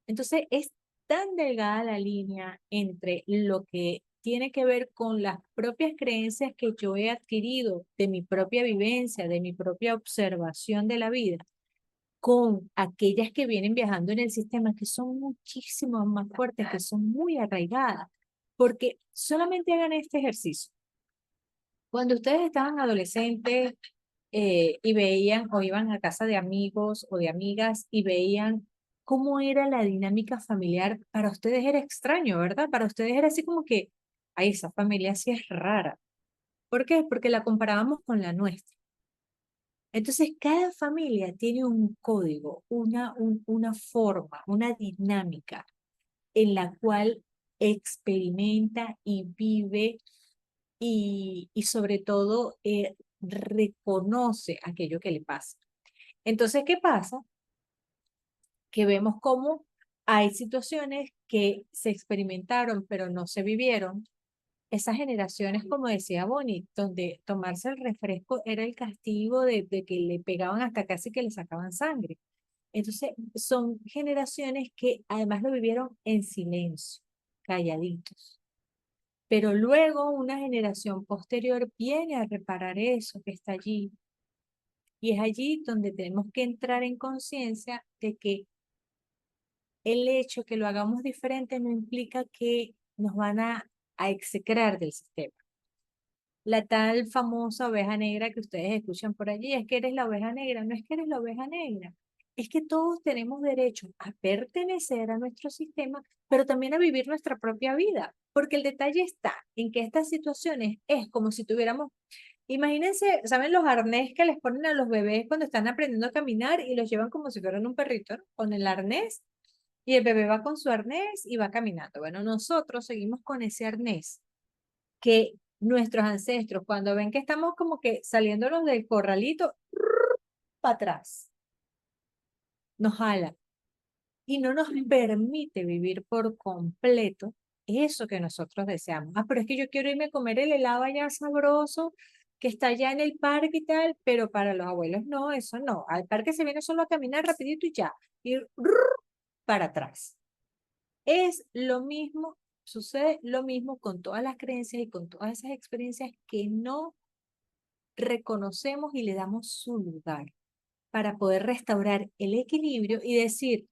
Entonces es tan delgada la línea entre lo que tiene que ver con las propias creencias que yo he adquirido de mi propia vivencia, de mi propia observación de la vida, con aquellas que vienen viajando en el sistema, que son muchísimo más fuertes, que son muy arraigadas, porque solamente hagan este ejercicio. Cuando ustedes estaban adolescentes y veían o iban a casa de amigos o de amigas y veían cómo era la dinámica familiar, para ustedes era extraño, ¿verdad? Para ustedes era así como que, ay, esa familia sí es rara. ¿Por qué? Porque la comparábamos con la nuestra. Entonces, cada familia tiene un código, una forma, una dinámica en la cual experimenta y vive y sobre todo reconoce aquello que le pasa. Entonces, ¿qué pasa? Que vemos cómo hay situaciones que se experimentaron pero no se vivieron. Esas generaciones, como decía Bonnie, donde tomarse el refresco era el castigo de que le pegaban hasta casi que le sacaban sangre. Entonces, son generaciones que además lo vivieron en silencio, calladitos. Pero luego una generación posterior viene a reparar eso que está allí. Y es allí donde tenemos que entrar en conciencia de que el hecho que lo hagamos diferente no implica que nos van a execrar del sistema. La tal famosa oveja negra que ustedes escuchan por allí, es que eres la oveja negra, no es que eres la oveja negra, es que todos tenemos derecho a pertenecer a nuestro sistema, pero también a vivir nuestra propia vida, porque el detalle está en que estas situaciones es como si tuviéramos, imagínense, ¿saben los arnés que les ponen a los bebés cuando están aprendiendo a caminar y los llevan como si fueran un perrito, ¿no? Con el arnés y el bebé va con su arnés y va caminando? Bueno, nosotros seguimos con ese arnés que nuestros ancestros, cuando ven que estamos como que saliéndonos del corralito, para atrás, nos jala y no nos permite vivir por completo eso que nosotros deseamos. Ah, pero es que yo quiero irme a comer el helado allá sabroso que está allá en el parque y tal, pero para los abuelos no, eso no. Al parque se viene solo a caminar rapidito y ya, ir para atrás. Es lo mismo, sucede lo mismo con todas las creencias y con todas esas experiencias que no reconocemos y le damos su lugar para poder restaurar el equilibrio y decir,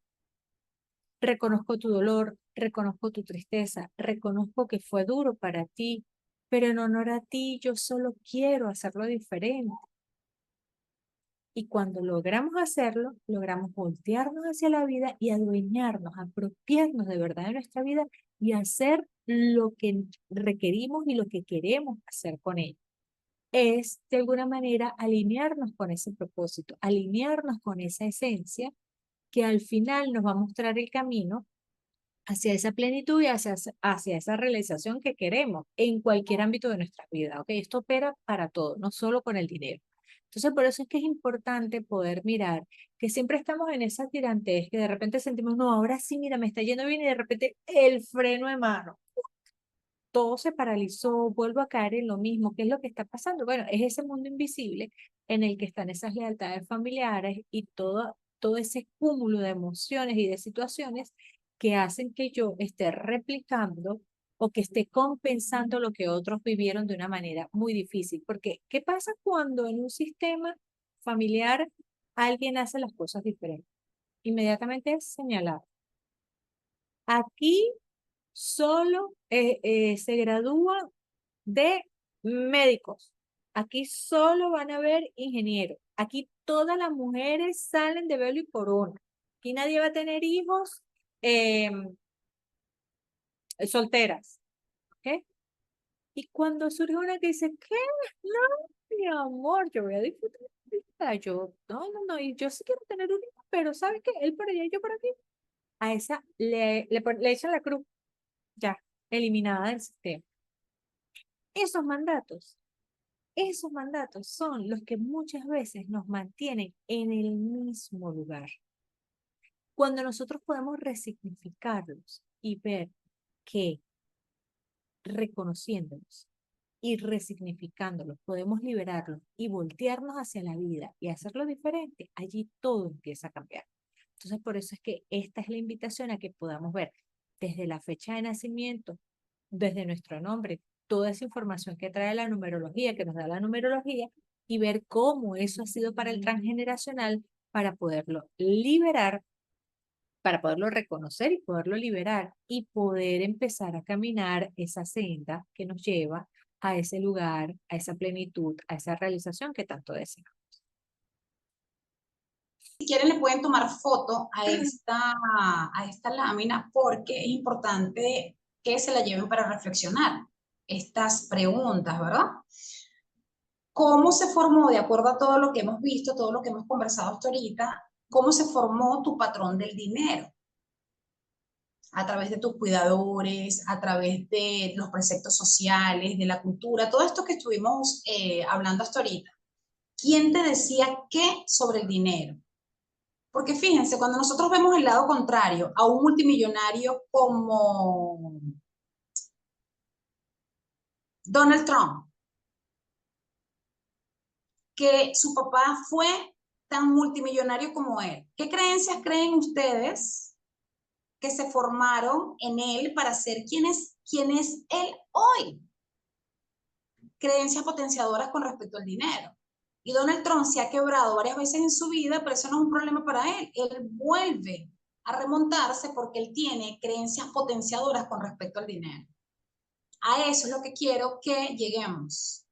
reconozco tu dolor, reconozco tu tristeza, reconozco que fue duro para ti, pero en honor a ti yo solo quiero hacerlo diferente. Y cuando logramos hacerlo, logramos voltearnos hacia la vida y adueñarnos, apropiarnos de verdad de nuestra vida y hacer lo que requerimos y lo que queremos hacer con ella. Es de alguna manera alinearnos con ese propósito, alinearnos con esa esencia que al final nos va a mostrar el camino hacia esa plenitud y hacia esa realización que queremos en cualquier ámbito de nuestra vida. ¿Ok? Esto opera para todo, no solo con el dinero. Entonces, por eso es que es importante poder mirar que siempre estamos en esa tirantez, que de repente sentimos, no, ahora sí, mira, me está yendo bien y de repente el freno de mano. Todo se paralizó, vuelvo a caer en lo mismo. ¿Qué es lo que está pasando? Bueno, es ese mundo invisible en el que están esas lealtades familiares y todo ese cúmulo de emociones y de situaciones que hacen que yo esté replicando o que esté compensando lo que otros vivieron de una manera muy difícil. Porque, ¿qué pasa cuando en un sistema familiar alguien hace las cosas diferentes? Inmediatamente es señalado. Aquí solo se gradúa de médicos. Aquí solo van a ver ingenieros. Aquí todas las mujeres salen de velo y corona. Aquí nadie va a tener hijos solteras. ¿Ok? Y cuando surge una que dice, ¿qué? No, mi amor, yo voy a disfrutar de mi vida. Yo, no, y yo sí quiero tener un hijo, pero ¿sabes qué? Él por allá y yo por aquí. A esa le echan la cruz, ya, eliminada del sistema. Esos mandatos Esos mandatos son los que muchas veces nos mantienen en el mismo lugar. Cuando nosotros podemos resignificarlos y ver que reconociéndolos y resignificándolos podemos liberarlos y voltearnos hacia la vida y hacerlo diferente, allí todo empieza a cambiar. Entonces, por eso es que esta es la invitación a que podamos ver desde la fecha de nacimiento, desde nuestro nombre, toda esa información que trae la numerología, que nos da la numerología, y ver cómo eso ha sido para el transgeneracional para poderlo liberar, para poderlo reconocer y poderlo liberar y poder empezar a caminar esa senda que nos lleva a ese lugar, a esa plenitud, a esa realización que tanto deseamos. Si quieren le pueden tomar foto a esta lámina porque es importante que se la lleven para reflexionar estas preguntas, ¿verdad? ¿Cómo se formó, de acuerdo a todo lo que hemos visto, todo lo que hemos conversado hasta ahorita, cómo se formó tu patrón del dinero? A través de tus cuidadores, a través de los preceptos sociales, de la cultura, todo esto que estuvimos hablando hasta ahorita. ¿Quién te decía qué sobre el dinero? Porque fíjense, cuando nosotros vemos el lado contrario a un multimillonario como Donald Trump, que su papá fue tan multimillonario como él, ¿qué creencias creen ustedes que se formaron en él para ser quién es él hoy? Creencias potenciadoras con respecto al dinero. Y Donald Trump se ha quebrado varias veces en su vida, pero eso no es un problema para él. Él vuelve a remontarse porque él tiene creencias potenciadoras con respecto al dinero. A eso es lo que quiero que lleguemos.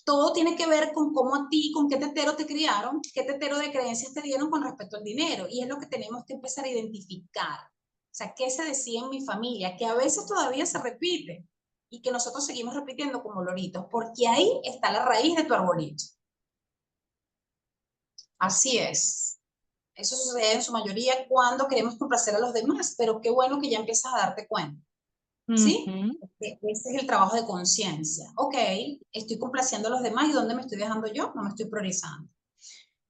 Todo tiene que ver con cómo a ti, con qué tetero te criaron, qué tetero de creencias te dieron con respecto al dinero. Y es lo que tenemos que empezar a identificar. O sea, ¿qué se decía en mi familia? Que a veces todavía se repite y que nosotros seguimos repitiendo como loritos, porque ahí está la raíz de tu arbolito. Así es. Eso sucede en su mayoría cuando queremos complacer a los demás, pero qué bueno que ya empiezas a darte cuenta. ¿Sí? Ese es el trabajo de conciencia. Ok, estoy complaciendo a los demás y ¿dónde me estoy dejando yo? No me estoy priorizando.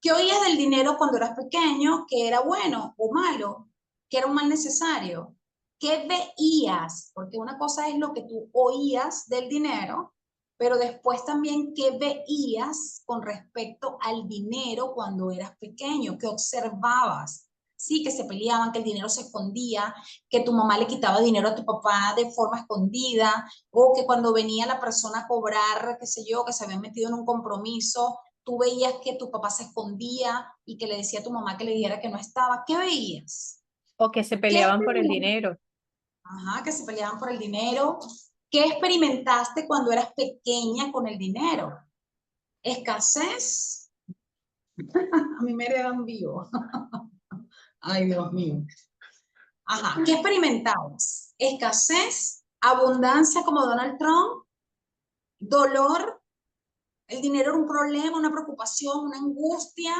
¿Qué oías del dinero cuando eras pequeño? ¿Que era bueno o malo? ¿Que era un mal necesario? ¿Qué veías? Porque una cosa es lo que tú oías del dinero, pero después también qué veías con respecto al dinero cuando eras pequeño, qué observabas. Sí, que se peleaban, que el dinero se escondía, que tu mamá le quitaba dinero a tu papá de forma escondida, o que cuando venía la persona a cobrar, qué sé yo, que se había metido en un compromiso, tú veías que tu papá se escondía y que le decía a tu mamá que le dijera que no estaba. ¿Qué veías? O que se ¿Qué peleaban por el dinero. Ajá, que se peleaban por el dinero. ¿Qué experimentaste cuando eras pequeña con el dinero? ¿Escasez? A mí me heredan vivo. Ay, Dios mío. Ajá, ¿qué experimentabas? ¿Escasez? ¿Abundancia como Donald Trump? ¿Dolor? ¿El dinero era un problema, una preocupación, una angustia?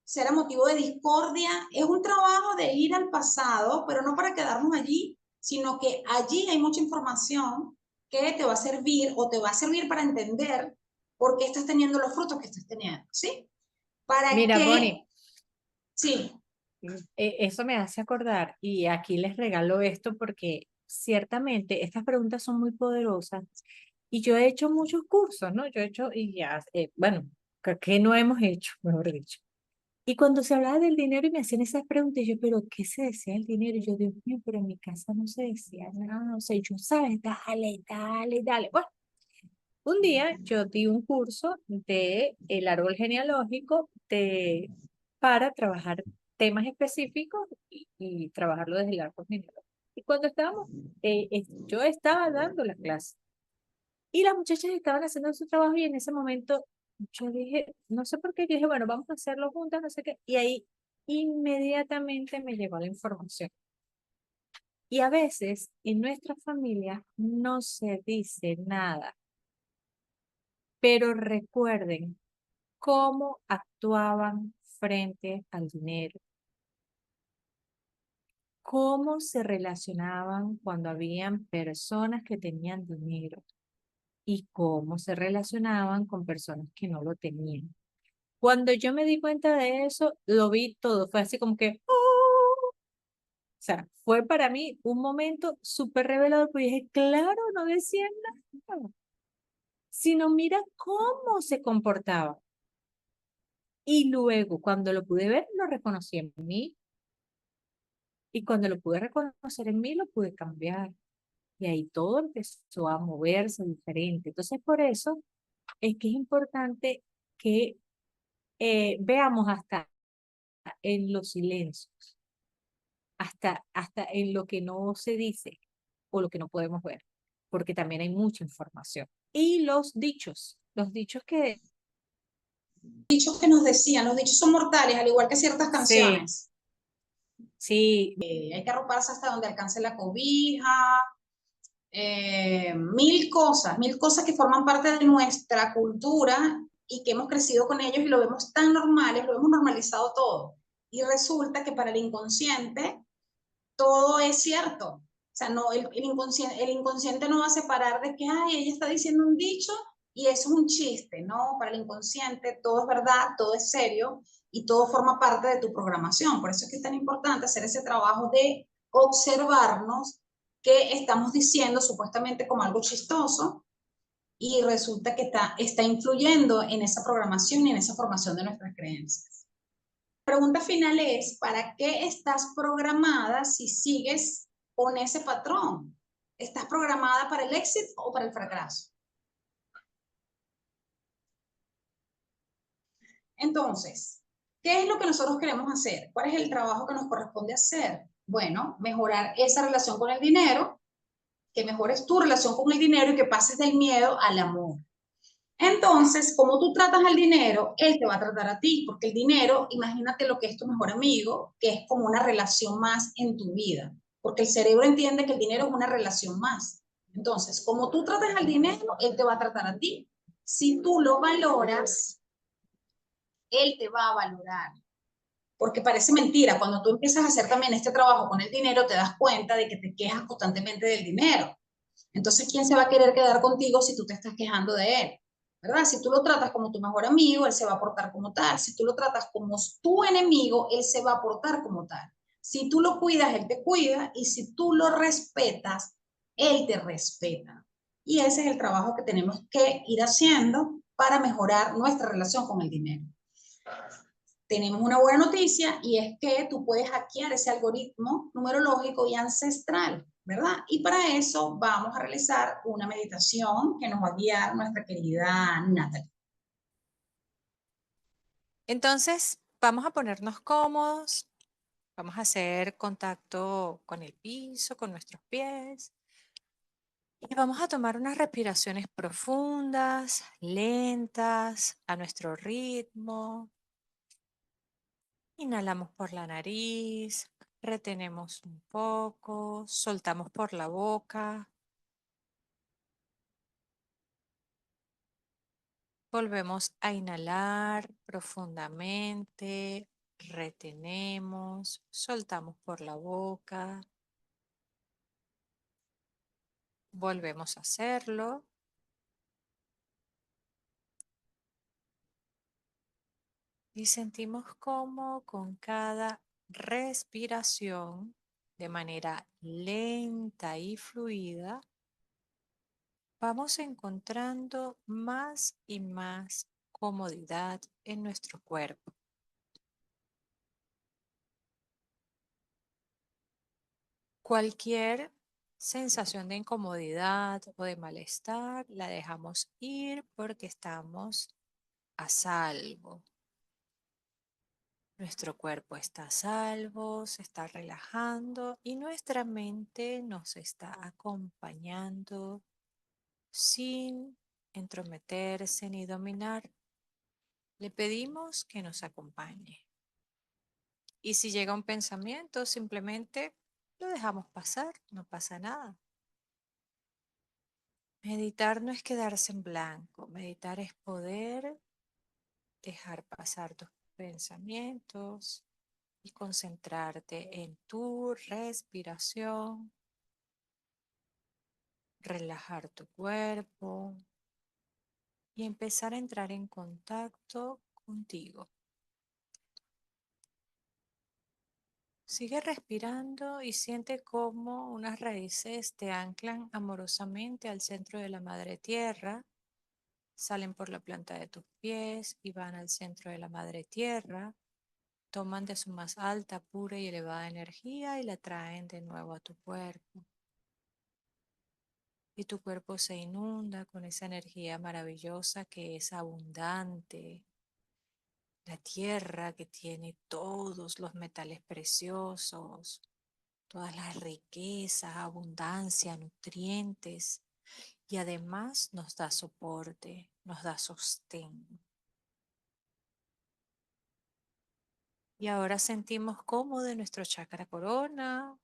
¿Será motivo de discordia? Es un trabajo de ir al pasado, pero no para quedarnos allí, sino que allí hay mucha información que te va a servir o te va a servir para entender por qué estás teniendo los frutos que estás teniendo, ¿sí? Para Mira, que, Bonnie, sí, eso me hace acordar, y aquí les regalo esto porque ciertamente estas preguntas son muy poderosas y yo he hecho muchos cursos, ¿no? Yo he hecho, y ya, bueno, que no hemos hecho, mejor dicho. Y cuando se hablaba del dinero y me hacían esas preguntas, yo, pero ¿qué se decía el dinero? Y yo, Dios mío, pero en mi casa no se decía nada, no sé, yo, ¿sabes? Dale, dale, dale. Bueno, un día yo di un curso de el árbol genealógico para trabajar temas específicos y trabajarlo desde el árbol genealógico. Y cuando estábamos, yo estaba dando la clase y las muchachas estaban haciendo su trabajo y en ese momento yo dije, no sé por qué, yo dije, bueno, vamos a hacerlo juntas, no sé qué. Y ahí inmediatamente me llegó la información. Y a veces en nuestra familia no se dice nada, pero recuerden cómo actuaban frente al dinero, cómo se relacionaban cuando habían personas que tenían dinero y cómo se relacionaban con personas que no lo tenían. Cuando yo me di cuenta de eso, lo vi todo, fue así como que, ¡oh! O sea, fue para mí un momento súper revelador, porque dije, claro, no decían nada, sino mira cómo se comportaba. Y luego, cuando lo pude ver, lo reconocí en mí. Y cuando lo pude reconocer en mí, lo pude cambiar. Y ahí todo empezó a moverse diferente. Entonces, por eso es que es importante que veamos hasta en los silencios, hasta en lo que no se dice o lo que no podemos ver, porque también hay mucha información. Y los dichos que... dichos que nos decían, los dichos son mortales, al igual que ciertas Sí, canciones. sí, Hay que arroparse hasta donde alcance la cobija, mil cosas que forman parte de nuestra cultura y que hemos crecido con ellos y lo vemos tan normales, lo hemos normalizado todo. Y resulta que para el inconsciente todo es cierto. O sea, no, el inconsciente no va a separar de que, ay, ella está diciendo un dicho y eso es un chiste, ¿no? Para el inconsciente todo es verdad, todo es serio y todo forma parte de tu programación. Por eso es que es tan importante hacer ese trabajo de observarnos qué estamos diciendo supuestamente como algo chistoso y resulta que está influyendo en esa programación y en esa formación de nuestras creencias. La pregunta final es, ¿para qué estás programada si sigues con ese patrón? ¿Estás programada para el éxito o para el fracaso? Entonces, ¿qué es lo que nosotros queremos hacer? ¿Cuál es el trabajo que nos corresponde hacer? Bueno, mejorar esa relación con el dinero, que mejores tu relación con el dinero y que pases del miedo al amor. Entonces, como tú tratas al dinero, él te va a tratar a ti, porque el dinero, imagínate lo que es tu mejor amigo, que es como una relación más en tu vida, porque el cerebro entiende que el dinero es una relación más. Entonces, como tú tratas al dinero, él te va a tratar a ti. Si tú lo valoras, él te va a valorar. Porque parece mentira, cuando tú empiezas a hacer también este trabajo con el dinero, te das cuenta de que te quejas constantemente del dinero. Entonces, ¿quién se va a querer quedar contigo si tú te estás quejando de él? ¿Verdad? Si tú lo tratas como tu mejor amigo, él se va a portar como tal. Si tú lo tratas como tu enemigo, él se va a portar como tal. Si tú lo cuidas, él te cuida. Y si tú lo respetas, él te respeta. Y ese es el trabajo que tenemos que ir haciendo para mejorar nuestra relación con el dinero. Tenemos una buena noticia y es que tú puedes hackear ese algoritmo numerológico y ancestral, ¿verdad? Y para eso vamos a realizar una meditación que nos va a guiar nuestra querida Natalie. Entonces, vamos a ponernos cómodos, vamos a hacer contacto con el piso, con nuestros pies. Y vamos a tomar unas respiraciones profundas, lentas, a nuestro ritmo. Inhalamos por la nariz, retenemos un poco, soltamos por la boca. Volvemos a inhalar profundamente, retenemos, soltamos por la boca. Volvemos a hacerlo. Y sentimos cómo con cada respiración, de manera lenta y fluida, vamos encontrando más y más comodidad en nuestro cuerpo. Cualquier sensación de incomodidad o de malestar la dejamos ir porque estamos a salvo. Nuestro cuerpo está a salvo, se está relajando y nuestra mente nos está acompañando sin entrometerse ni dominar. Le pedimos que nos acompañe. Y si llega un pensamiento, simplemente lo dejamos pasar, no pasa nada. Meditar no es quedarse en blanco, meditar es poder dejar pasar tus pensamientos y concentrarte en tu respiración, relajar tu cuerpo y empezar a entrar en contacto contigo. Sigue respirando y siente cómo unas raíces te anclan amorosamente al centro de la madre tierra, salen por la planta de tus pies y van al centro de la madre tierra, toman de su más alta, pura y elevada energía y la traen de nuevo a tu cuerpo. Y tu cuerpo se inunda con esa energía maravillosa que es abundante. La tierra que tiene todos los metales preciosos, todas las riquezas, abundancia, nutrientes y además nos da soporte, nos da sostén. Y ahora sentimos cómo de nuestro chakra corona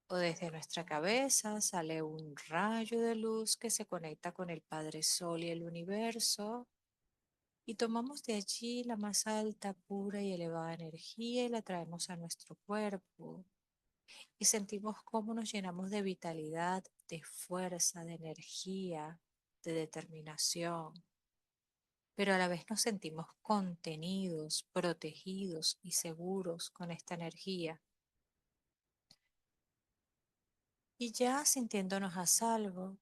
O desde nuestra cabeza sale un rayo de luz que se conecta con el Padre Sol y el universo. Y tomamos de allí la más alta, pura y elevada energía y la traemos a nuestro cuerpo. Y sentimos cómo nos llenamos de vitalidad, de fuerza, de energía, de determinación. Pero a la vez nos sentimos contenidos, protegidos y seguros con esta energía. Y ya sintiéndonos a salvo,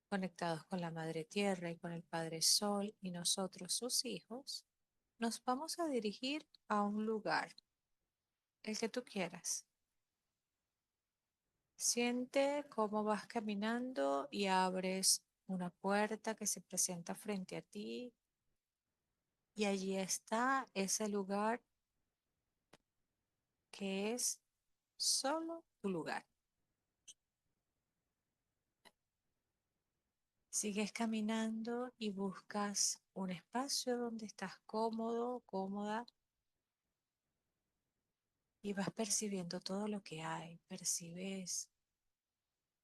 conectados con la Madre Tierra y con el Padre Sol y nosotros sus hijos, nos vamos a dirigir a un lugar, el que tú quieras. Siente cómo vas caminando y abres una puerta que se presenta frente a ti y allí está ese lugar que es solo tu lugar. Sigues caminando y buscas un espacio donde estás cómodo, cómoda y vas percibiendo todo lo que hay. Percibes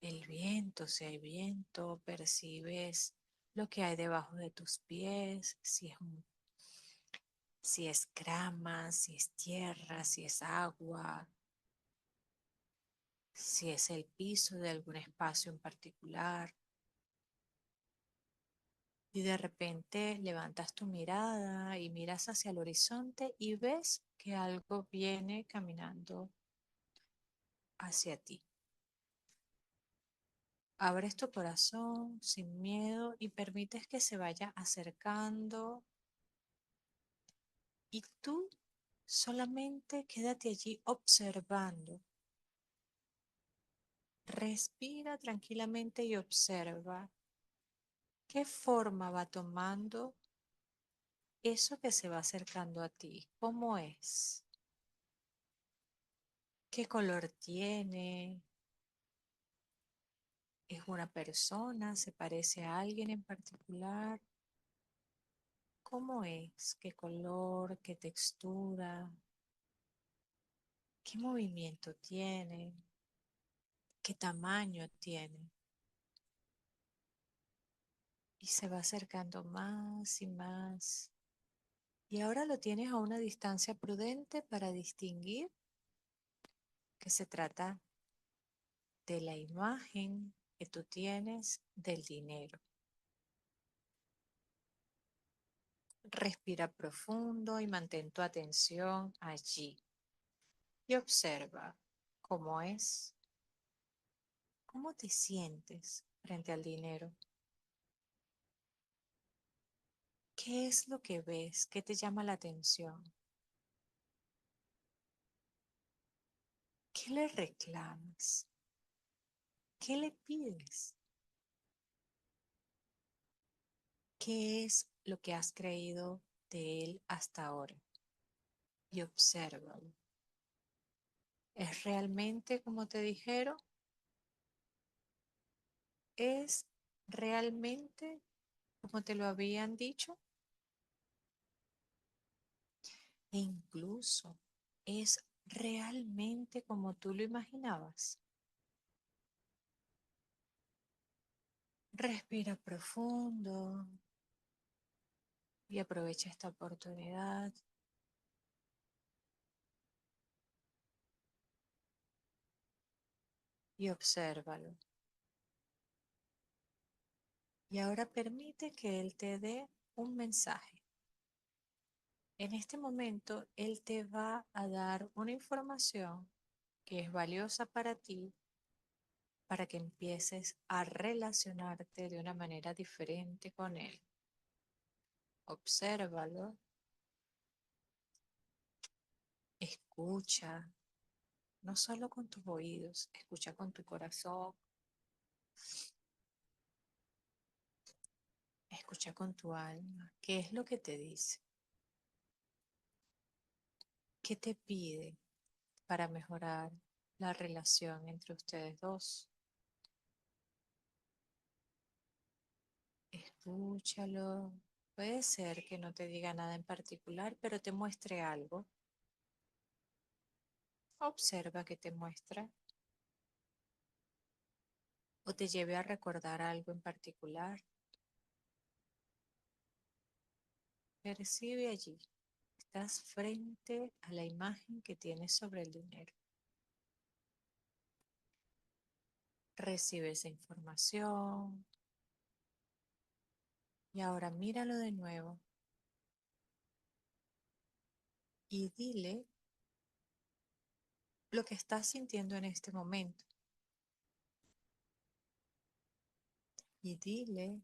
el viento, si hay viento, percibes lo que hay debajo de tus pies, si es grama, si es tierra, si es agua, si es el piso de algún espacio en particular. Y de repente levantas tu mirada y miras hacia el horizonte y ves que algo viene caminando hacia ti. Abres tu corazón sin miedo y permites que se vaya acercando y tú solamente quédate allí observando. Respira tranquilamente y observa qué forma va tomando eso que se va acercando a ti. ¿Cómo es? ¿Qué color tiene? ¿Es una persona? ¿Se parece a alguien en particular? ¿Cómo es? ¿Qué color? ¿Qué textura? ¿Qué movimiento tiene? ¿Qué tamaño tiene? Y se va acercando más y más. Y ahora lo tienes a una distancia prudente para distinguir que se trata de la imagen que tú tienes del dinero. Respira profundo y mantén tu atención allí. Y observa cómo es, cómo te sientes frente al dinero. ¿Qué es lo que ves? ¿Qué te llama la atención? ¿Qué le reclamas? ¿Qué le pides? ¿Qué es lo que has creído de él hasta ahora? Y obsérvalo. ¿Es realmente como te dijeron? ¿Es realmente como te lo habían dicho? E incluso, ¿es realmente como tú lo imaginabas? Respira profundo y aprovecha esta oportunidad. Y obsérvalo. Y ahora permite que él te dé un mensaje. En este momento, él te va a dar una información que es valiosa para ti, para que empieces a relacionarte de una manera diferente con él. Obsérvalo, escucha, no solo con tus oídos, escucha con tu corazón, escucha con tu alma. ¿Qué es lo que te dice? ¿Qué te pide para mejorar la relación entre ustedes dos? Escúchalo. Puede ser que no te diga nada en particular, pero te muestre algo. Observa que te muestra. o te lleve a recordar algo en particular. Percibe allí. Estás frente a la imagen que tienes sobre el dinero. Recibe esa información y ahora míralo de nuevo y dile lo que estás sintiendo en este momento. Y dile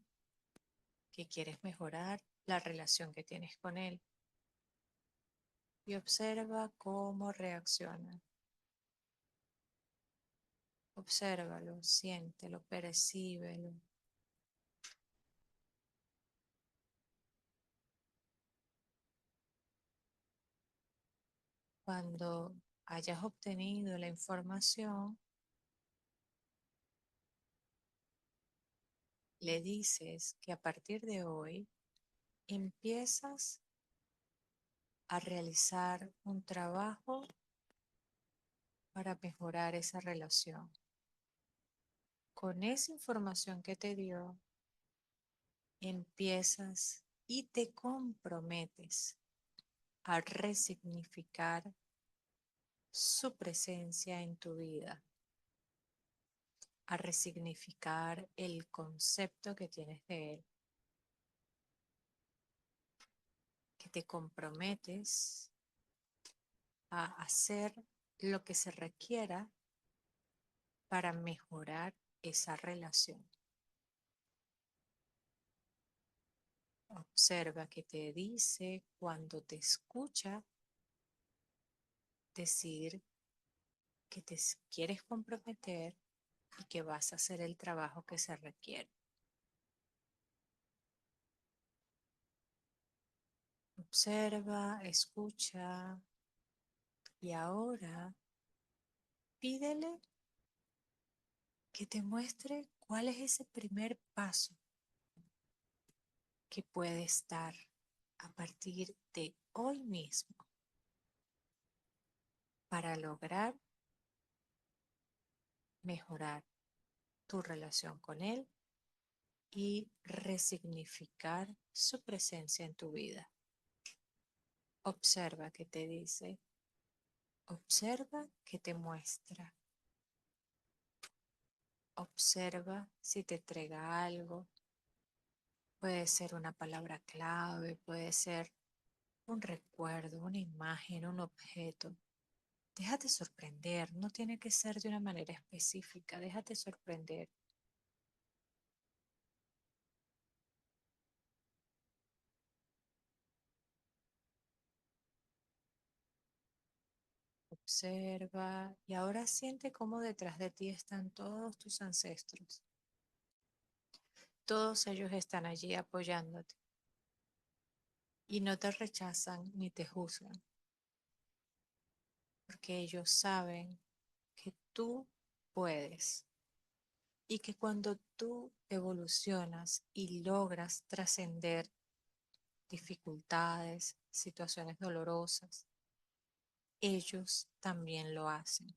que quieres mejorar la relación que tienes con él. Y observa cómo reacciona. Obsérvalo, siéntelo, percíbelo. Cuando hayas obtenido la información, le dices que a partir de hoy empiezas a realizar un trabajo para mejorar esa relación. Con esa información que te dio, empiezas y te comprometes a resignificar su presencia en tu vida, a resignificar el concepto que tienes de él, que te comprometes a hacer lo que se requiera para mejorar esa relación. Observa qué te dice cuando te escucha decir que te quieres comprometer y que vas a hacer el trabajo que se requiere. Observa, escucha y ahora pídele que te muestre cuál es ese primer paso que puedes dar a partir de hoy mismo para lograr mejorar tu relación con él y resignificar su presencia en tu vida. Observa qué te dice, observa qué te muestra, observa si te entrega algo. Puede ser una palabra clave, puede ser un recuerdo, una imagen, un objeto. Déjate sorprender, no tiene que ser de una manera específica, déjate sorprender. Observa y ahora siente cómo detrás de ti están todos tus ancestros. Todos ellos están allí apoyándote y no te rechazan ni te juzgan, porque ellos saben que tú puedes y que cuando tú evolucionas y logras trascender dificultades, situaciones dolorosas, ellos también lo hacen.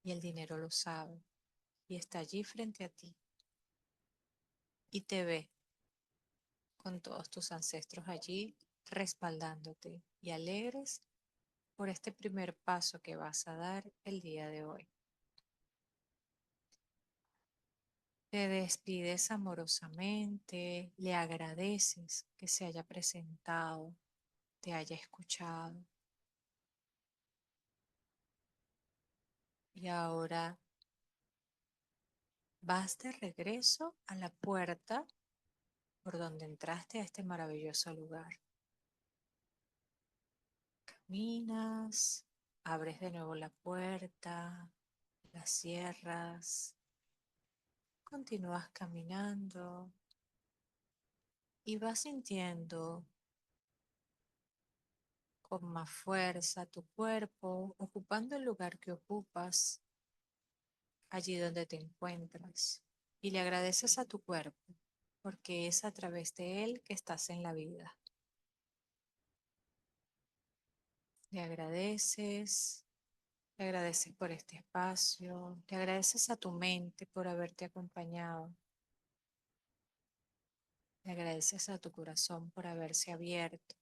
Y el dinero lo sabe y está allí frente a ti y te ve con todos tus ancestros allí respaldándote y alegres por este primer paso que vas a dar el día de hoy. Te despides amorosamente, le agradeces que se haya presentado, te haya escuchado. Y ahora vas de regreso a la puerta por donde entraste a este maravilloso lugar. Caminas, abres de nuevo la puerta, la cierras, continúas caminando y vas sintiendo con más fuerza tu cuerpo ocupando el lugar que ocupas allí donde te encuentras. Y le agradeces a tu cuerpo porque es a través de él que estás en la vida. Le Le agradeces por este espacio, le agradeces a tu mente por haberte acompañado. Le agradeces a tu corazón por haberse abierto.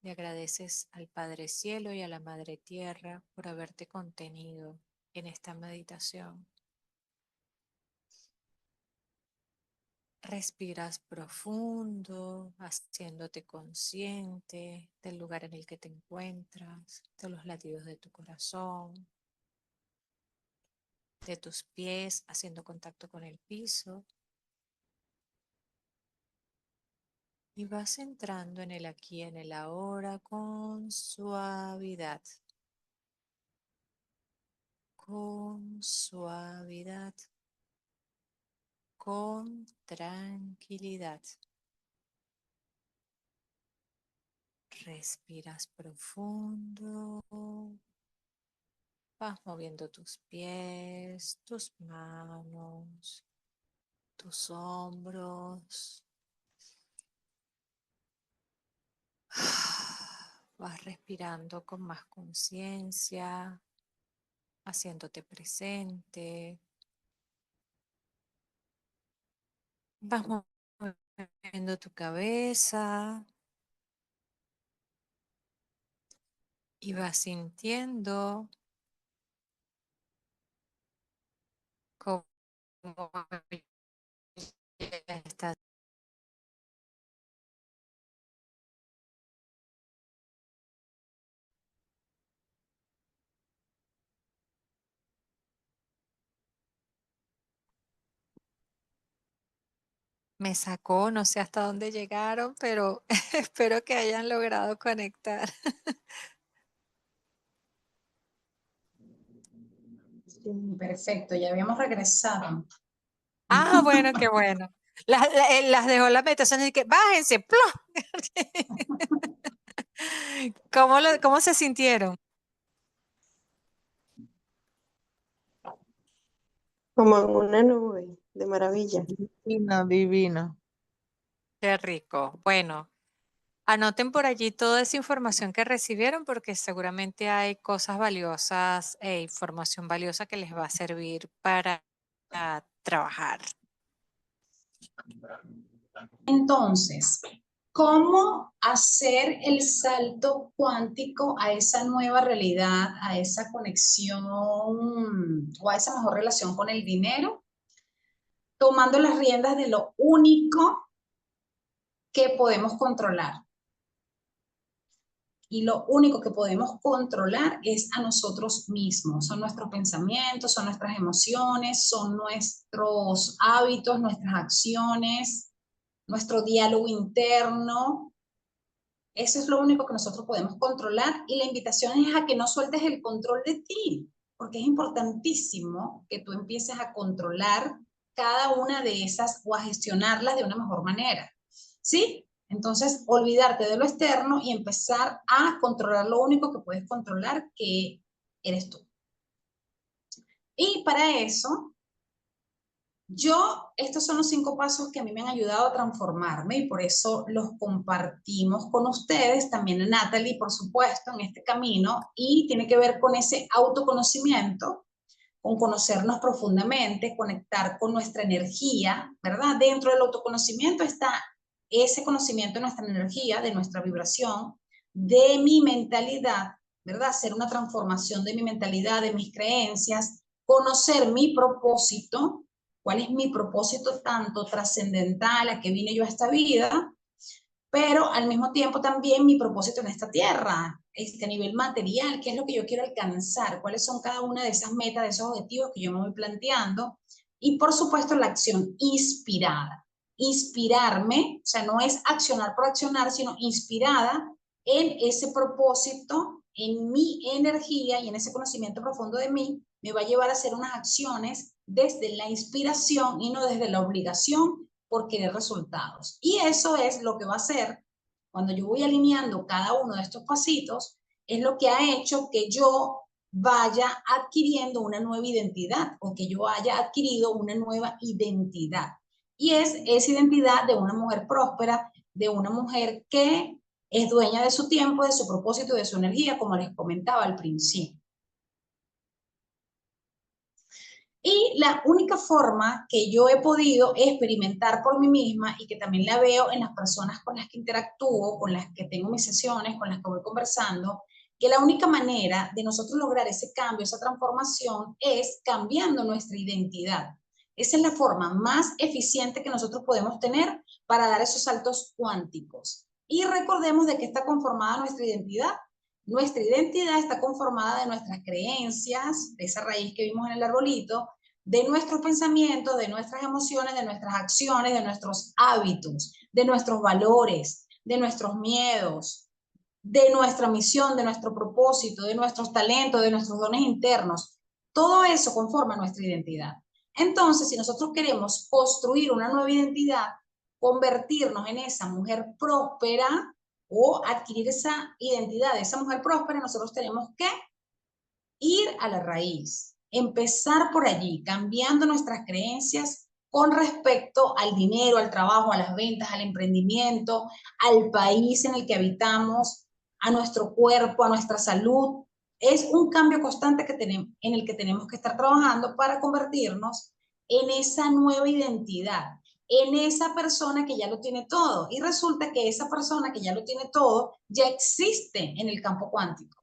Le agradeces al Padre Cielo y a la Madre Tierra por haberte contenido en esta meditación. Respiras profundo, haciéndote consciente del lugar en el que te encuentras, de los latidos de tu corazón, de tus pies, haciendo contacto con el piso. Y vas entrando en el aquí y en el ahora con suavidad. Con suavidad. Con tranquilidad. Respiras profundo. Vas moviendo tus pies, tus manos, tus hombros. Vas respirando con más conciencia, haciéndote presente. Vas moviendo tu cabeza y vas sintiendo cómo ya estás. Me sacó, no sé hasta dónde llegaron, pero espero que hayan logrado conectar. Sí, perfecto, ya habíamos regresado. Ah, bueno, qué bueno. Las dejó la meditación y que bájense, ¡plum! ¿Cómo se sintieron? Como en una nube de maravilla. Divino, divino. Qué rico. Bueno, anoten por allí toda esa información que recibieron porque seguramente hay cosas valiosas e información valiosa que les va a servir para trabajar. Entonces, ¿cómo hacer el salto cuántico a esa nueva realidad, a esa conexión o a esa mejor relación con el dinero? Tomando las riendas de lo único que podemos controlar. Y lo único que podemos controlar es a nosotros mismos. Son nuestros pensamientos, son nuestras emociones, son nuestros hábitos, nuestras acciones, nuestro diálogo interno. Eso es lo único que nosotros podemos controlar y la invitación es a que no sueltes el control de ti, porque es importantísimo que tú empieces a controlar cada una de esas o a gestionarlas de una mejor manera. ¿Sí? Entonces, olvidarte de lo externo y empezar a controlar lo único que puedes controlar, que eres tú. Y para eso, estos son los 5 pasos que a mí me han ayudado a transformarme y por eso los compartimos con ustedes, también a Natalie, por supuesto, en este camino, y tiene que ver con ese autoconocimiento, con conocernos profundamente, conectar con nuestra energía, ¿verdad? Dentro del autoconocimiento está ese conocimiento de nuestra energía, de nuestra vibración, de mi mentalidad, ¿verdad? Hacer una transformación de mi mentalidad, de mis creencias, conocer mi propósito, cuál es mi propósito tanto trascendental, a qué vine yo a esta vida, pero al mismo tiempo también mi propósito en esta tierra, este nivel material, qué es lo que yo quiero alcanzar, cuáles son cada una de esas metas, de esos objetivos que yo me voy planteando, y por supuesto la acción inspirada. Inspirarme, o sea, no es accionar por accionar, sino inspirada en ese propósito, en mi energía y en ese conocimiento profundo de mí, me va a llevar a hacer unas acciones desde la inspiración y no desde la obligación por querer resultados. Y eso es lo que va a hacer cuando yo voy alineando cada uno de estos pasitos, es lo que ha hecho que yo vaya adquiriendo una nueva identidad o que yo haya adquirido una nueva identidad. Y es esa identidad de una mujer próspera, de una mujer que Es dueña de su tiempo, de su propósito y de su energía, como les comentaba al principio. Y la única forma que yo he podido experimentar por mí misma y que también la veo en las personas con las que interactúo, con las que tengo mis sesiones, con las que voy conversando, que la única manera de nosotros lograr ese cambio, esa transformación, es cambiando nuestra identidad. Esa es la forma más eficiente que nosotros podemos tener para dar esos saltos cuánticos. Y recordemos de qué está conformada nuestra identidad. Nuestra identidad está conformada de nuestras creencias, de esa raíz que vimos en el arbolito, de nuestros pensamientos, de nuestras emociones, de nuestras acciones, de nuestros hábitos, de nuestros valores, de nuestros miedos, de nuestra misión, de nuestro propósito, de nuestros talentos, de nuestros dones internos. Todo eso conforma nuestra identidad. Entonces, si nosotros queremos construir una nueva identidad, convertirnos en esa mujer próspera o adquirir esa identidad de esa mujer próspera, nosotros tenemos que ir a la raíz, empezar por allí, cambiando nuestras creencias con respecto al dinero, al trabajo, a las ventas, al emprendimiento, al país en el que habitamos, a nuestro cuerpo, a nuestra salud. Es un cambio constante que tenemos, en el que tenemos que estar trabajando para convertirnos en esa nueva identidad, en esa persona que ya lo tiene todo. Y resulta que esa persona que ya lo tiene todo ya existe en el campo cuántico.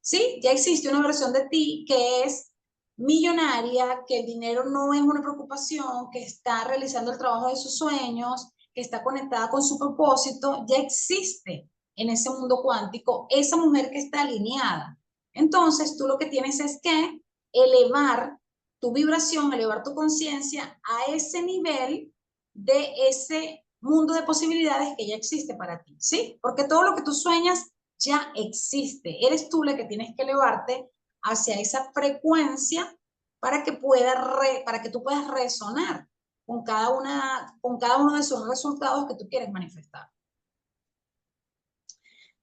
¿Sí? Ya existe una versión de ti que es millonaria, que el dinero no es una preocupación, que está realizando el trabajo de sus sueños, que está conectada con su propósito, ya existe en ese mundo cuántico esa mujer que está alineada. Entonces, tú lo que tienes es que elevar tu vibración, elevar tu conciencia a ese nivel de ese mundo de posibilidades que ya existe para ti, ¿sí? Porque todo lo que tú sueñas ya existe. Eres tú la que tienes que elevarte hacia esa frecuencia para que tú puedas resonar con cada uno de esos resultados que tú quieres manifestar.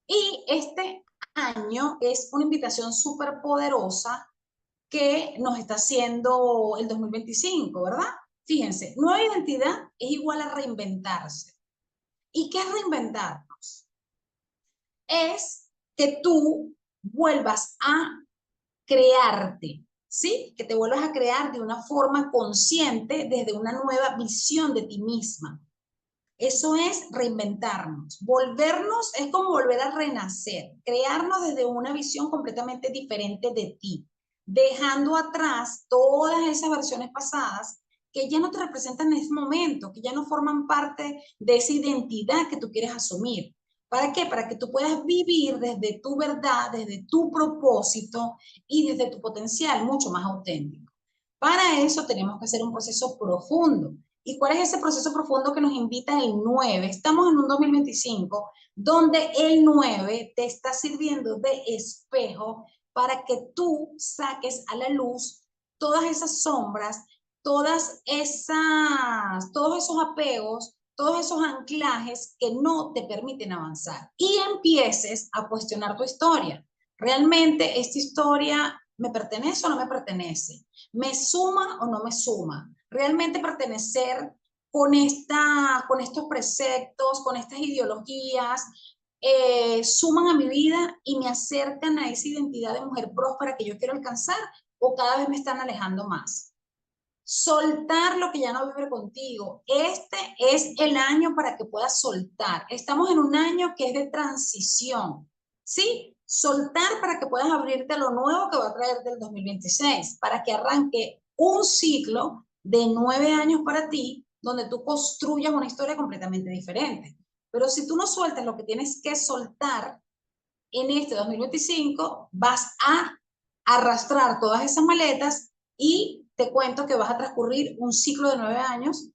Y este año es una invitación súper poderosa que nos está haciendo el 2025, ¿verdad? Fíjense, nueva identidad es igual a reinventarse. ¿Y qué es reinventarnos? Es que tú vuelvas a crearte, ¿sí? Que te vuelvas a crear de una forma consciente desde una nueva visión de ti misma. Eso es reinventarnos. Volvernos es como volver a renacer, crearnos desde una visión completamente diferente de ti, dejando atrás todas esas versiones pasadas que ya no te representan en ese momento, que ya no forman parte de esa identidad que tú quieres asumir. ¿Para qué? Para que tú puedas vivir desde tu verdad, desde tu propósito y desde tu potencial mucho más auténtico. Para eso tenemos que hacer un proceso profundo. ¿Y cuál es ese proceso profundo que nos invita el 9? Estamos en un 2025 donde el 9 te está sirviendo de espejo para que tú saques a la luz todas esas sombras, todos esos apegos, todos esos anclajes que no te permiten avanzar y empieces a cuestionar tu historia. ¿Realmente esta historia me pertenece o no me pertenece? ¿Me suma o no me suma? Realmente pertenecer con estos preceptos, con estas ideologías, suman a mi vida y me acercan a esa identidad de mujer próspera que yo quiero alcanzar, o cada vez me están alejando más. Soltar lo que ya no vive contigo. Este es el año para que puedas soltar. Estamos en un año que es de transición, ¿sí? Soltar para que puedas abrirte a lo nuevo que va a traerte el 2026, para que arranque un ciclo de 9 años para ti, donde tú construyas una historia completamente diferente. Pero si tú no sueltas lo que tienes que soltar en este 2025, vas a arrastrar todas esas maletas y te cuento que vas a transcurrir un ciclo de 9 años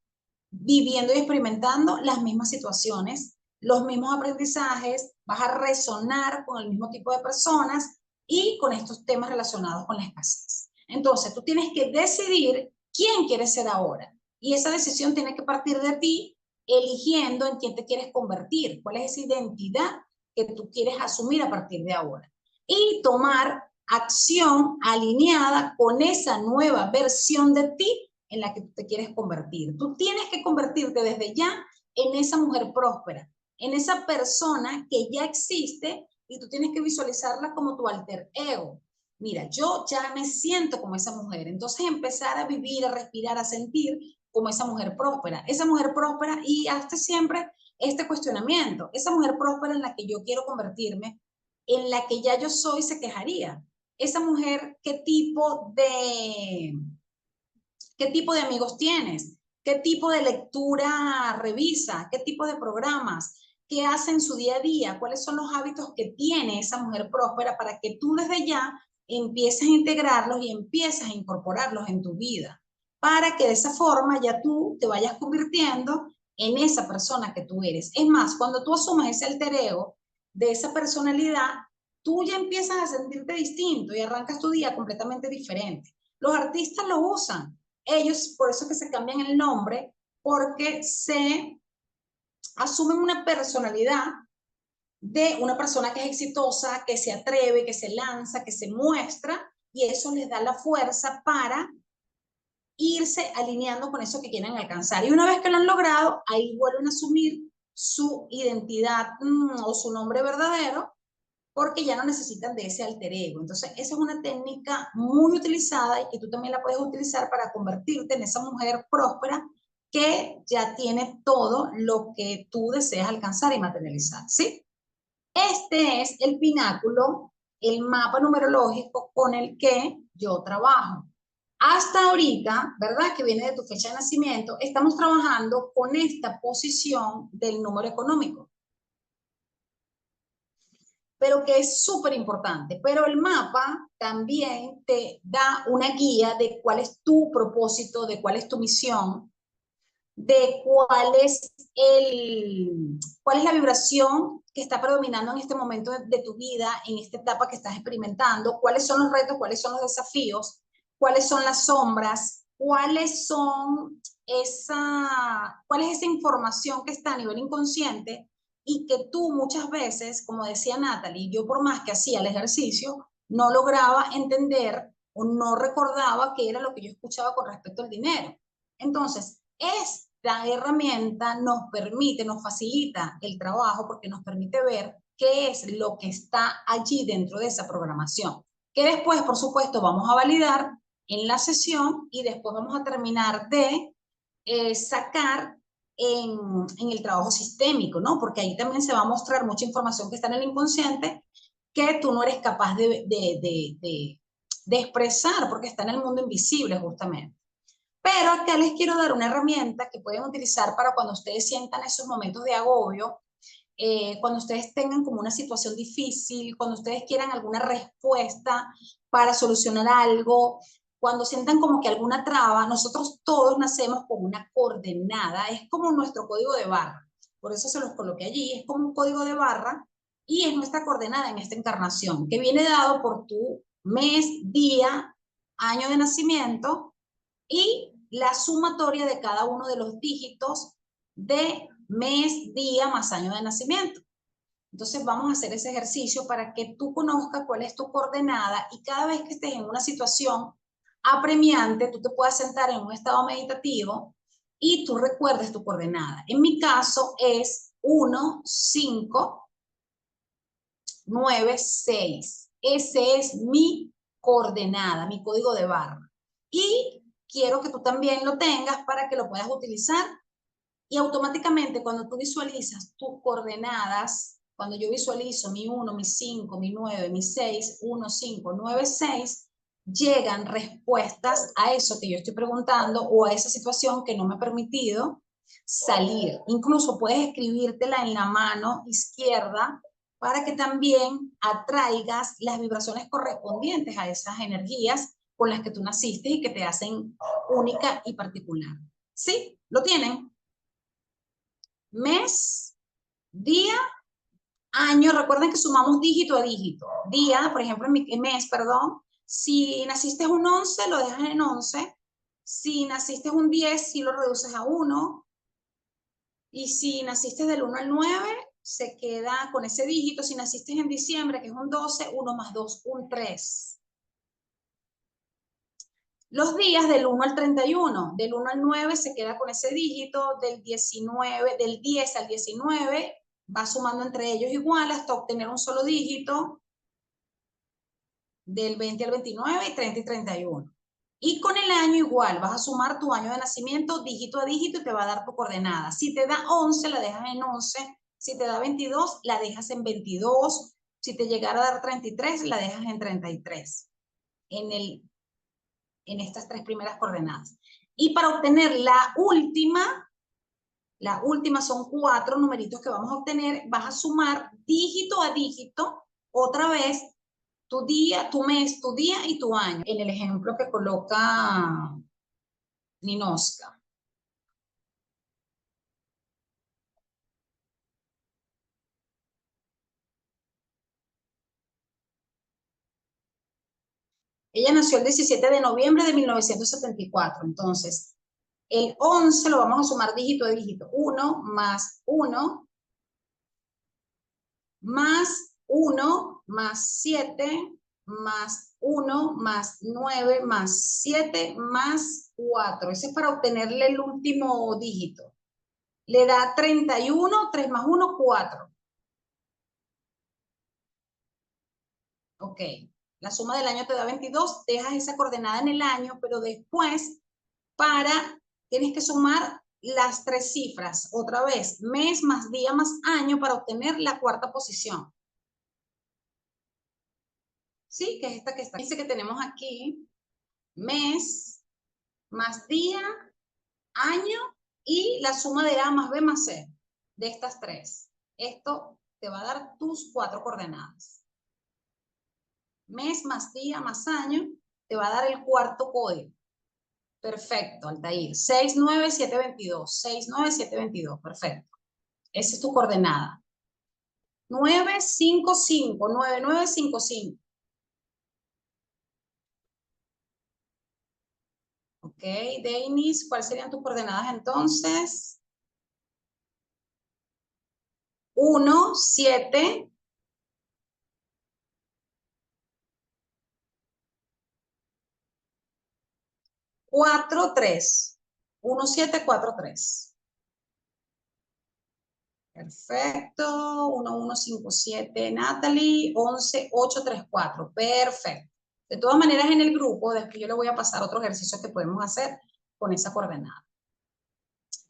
viviendo y experimentando las mismas situaciones, los mismos aprendizajes, vas a resonar con el mismo tipo de personas y con estos temas relacionados con la escasez. Entonces, tú tienes que decidir quién quieres ser ahora. Y esa decisión tiene que partir de ti, eligiendo en quién te quieres convertir, cuál es esa identidad que tú quieres asumir a partir de ahora. Y tomar acción alineada con esa nueva versión de ti en la que tú te quieres convertir. Tú tienes que convertirte desde ya en esa mujer próspera, en esa persona que ya existe y tú tienes que visualizarla como tu alter ego. Mira, yo ya me siento como esa mujer, entonces empezar a vivir, a respirar, a sentir como esa mujer próspera y hazte siempre este cuestionamiento, esa mujer próspera en la que yo quiero convertirme, en la que ya yo soy, se quejaría. Esa mujer, ¿qué tipo de amigos tienes? ¿Qué tipo de lectura revisa? ¿Qué tipo de programas? ¿Qué hace en su día a día? ¿Cuáles son los hábitos que tiene esa mujer próspera para que tú desde ya empieces a integrarlos y empieces a incorporarlos en tu vida? Para que de esa forma ya tú te vayas convirtiendo en esa persona que tú eres. Es más, cuando tú asumas ese alter ego de esa personalidad, tú ya empiezas a sentirte distinto y arrancas tu día completamente diferente. Los artistas lo usan. Ellos, por eso es que se cambian el nombre, porque se asumen una personalidad de una persona que es exitosa, que se atreve, que se lanza, que se muestra, y eso les da la fuerza para irse alineando con eso que quieren alcanzar. Y una vez que lo han logrado, ahí vuelven a asumir su identidad o su nombre verdadero, porque ya no necesitan de ese alter ego. Entonces, esa es una técnica muy utilizada y que tú también la puedes utilizar para convertirte en esa mujer próspera que ya tiene todo lo que tú deseas alcanzar y materializar, ¿sí? Este es el pináculo, el mapa numerológico con el que yo trabajo. Hasta ahorita, ¿verdad? Que viene de tu fecha de nacimiento, estamos trabajando con esta posición del número económico, pero que es súper importante. Pero el mapa también te da una guía de cuál es tu propósito, de cuál es tu misión, de cuál es la vibración que está predominando en este momento de tu vida, en esta etapa que estás experimentando, cuáles son los retos, cuáles son los desafíos, cuáles son las sombras, cuál es esa información que está a nivel inconsciente y que tú muchas veces, como decía Natalie, yo por más que hacía el ejercicio, no lograba entender o no recordaba qué era lo que yo escuchaba con respecto al dinero. Entonces, esta herramienta nos permite, nos facilita el trabajo porque nos permite ver qué es lo que está allí dentro de esa programación. Que después, por supuesto, vamos a validar en la sesión y después vamos a terminar de sacar en el trabajo sistémico, ¿no? Porque ahí también se va a mostrar mucha información que está en el inconsciente que tú no eres capaz de expresar porque está en el mundo invisible justamente. Pero acá les quiero dar una herramienta que pueden utilizar para cuando ustedes sientan esos momentos de agobio, cuando ustedes tengan como una situación difícil, cuando ustedes quieran alguna respuesta para solucionar algo, cuando sientan como que alguna traba. Nosotros todos nacemos con una coordenada, es como nuestro código de barra, por eso se los coloqué allí, es como un código de barra y es nuestra coordenada en esta encarnación, que viene dado por tu mes, día, año de nacimiento y la sumatoria de cada uno de los dígitos de mes, día más año de nacimiento. Entonces vamos a hacer ese ejercicio para que tú conozcas cuál es tu coordenada y cada vez que estés en una situación apremiante, tú te puedas sentar en un estado meditativo y tú recuerdes tu coordenada. En mi caso es 1, 5, 9, 6. Ese es mi coordenada, mi código de barra. Y quiero que tú también lo tengas para que lo puedas utilizar y automáticamente cuando tú visualizas tus coordenadas, cuando yo visualizo mi 1, mi 5, mi 9, mi 6, 1, 5, 9, 6, llegan respuestas a eso que yo estoy preguntando o a esa situación que no me ha permitido salir. Incluso puedes escribírtela en la mano izquierda para que también atraigas las vibraciones correspondientes a esas energías con las que tú naciste y que te hacen única y particular. ¿Sí? ¿Lo tienen? Mes, día, año. Recuerden que sumamos dígito a dígito. Día, por ejemplo, en mi mes, perdón. Si naciste un 11, lo dejas en 11. Si naciste un 10, sí lo reduces a 1. Y si naciste del 1 al 9, se queda con ese dígito. Si naciste en diciembre, que es un 12, 1 más 2, un 3. Los días del 1 al 31, del 1 al 9 se queda con ese dígito, del 10 al 19, vas sumando entre ellos igual hasta obtener un solo dígito del 20 al 29 y 30 y 31. Y con el año igual, vas a sumar tu año de nacimiento dígito a dígito y te va a dar tu coordenada. Si te da 11, la dejas en 11. Si te da 22, la dejas en 22. Si te llegara a dar 33, la dejas en 33. En estas tres primeras coordenadas. Y para obtener la última son 4 numeritos que vamos a obtener, vas a sumar dígito a dígito, otra vez, tu día, tu mes, tu día y tu año. En el ejemplo que coloca Ninoska. Ella nació el 17 de noviembre de 1974, entonces el 11 lo vamos a sumar dígito a dígito. 1 más 1 más 1 más 7 más 1 más 9 más 7 más 4. Ese es para obtenerle el último dígito. Le da 31, 3 más 1, 4. Ok. La suma del año te da 22, dejas esa coordenada en el año, pero después tienes que sumar las 3 cifras. Otra vez, mes más día más año para obtener la cuarta posición. ¿Sí? Que es esta que está. Dice que tenemos aquí mes más día, año y la suma de A más B más C de estas 3. Esto te va a dar tus 4 coordenadas. Mes más día más año te va a dar el cuarto código. Perfecto, Altair. 69722. 69722. Perfecto. Esa es tu coordenada. 955. 9955. Ok, Denis, ¿cuáles serían tus coordenadas entonces? 1, 7. 4, 3. 1, 7, 4, 3. Perfecto. 1, 1, 5, 7, Natalie. 11, 8, 3, 4. Perfecto. De todas maneras, en el grupo, después yo le voy a pasar otro ejercicio que podemos hacer con esa coordenada.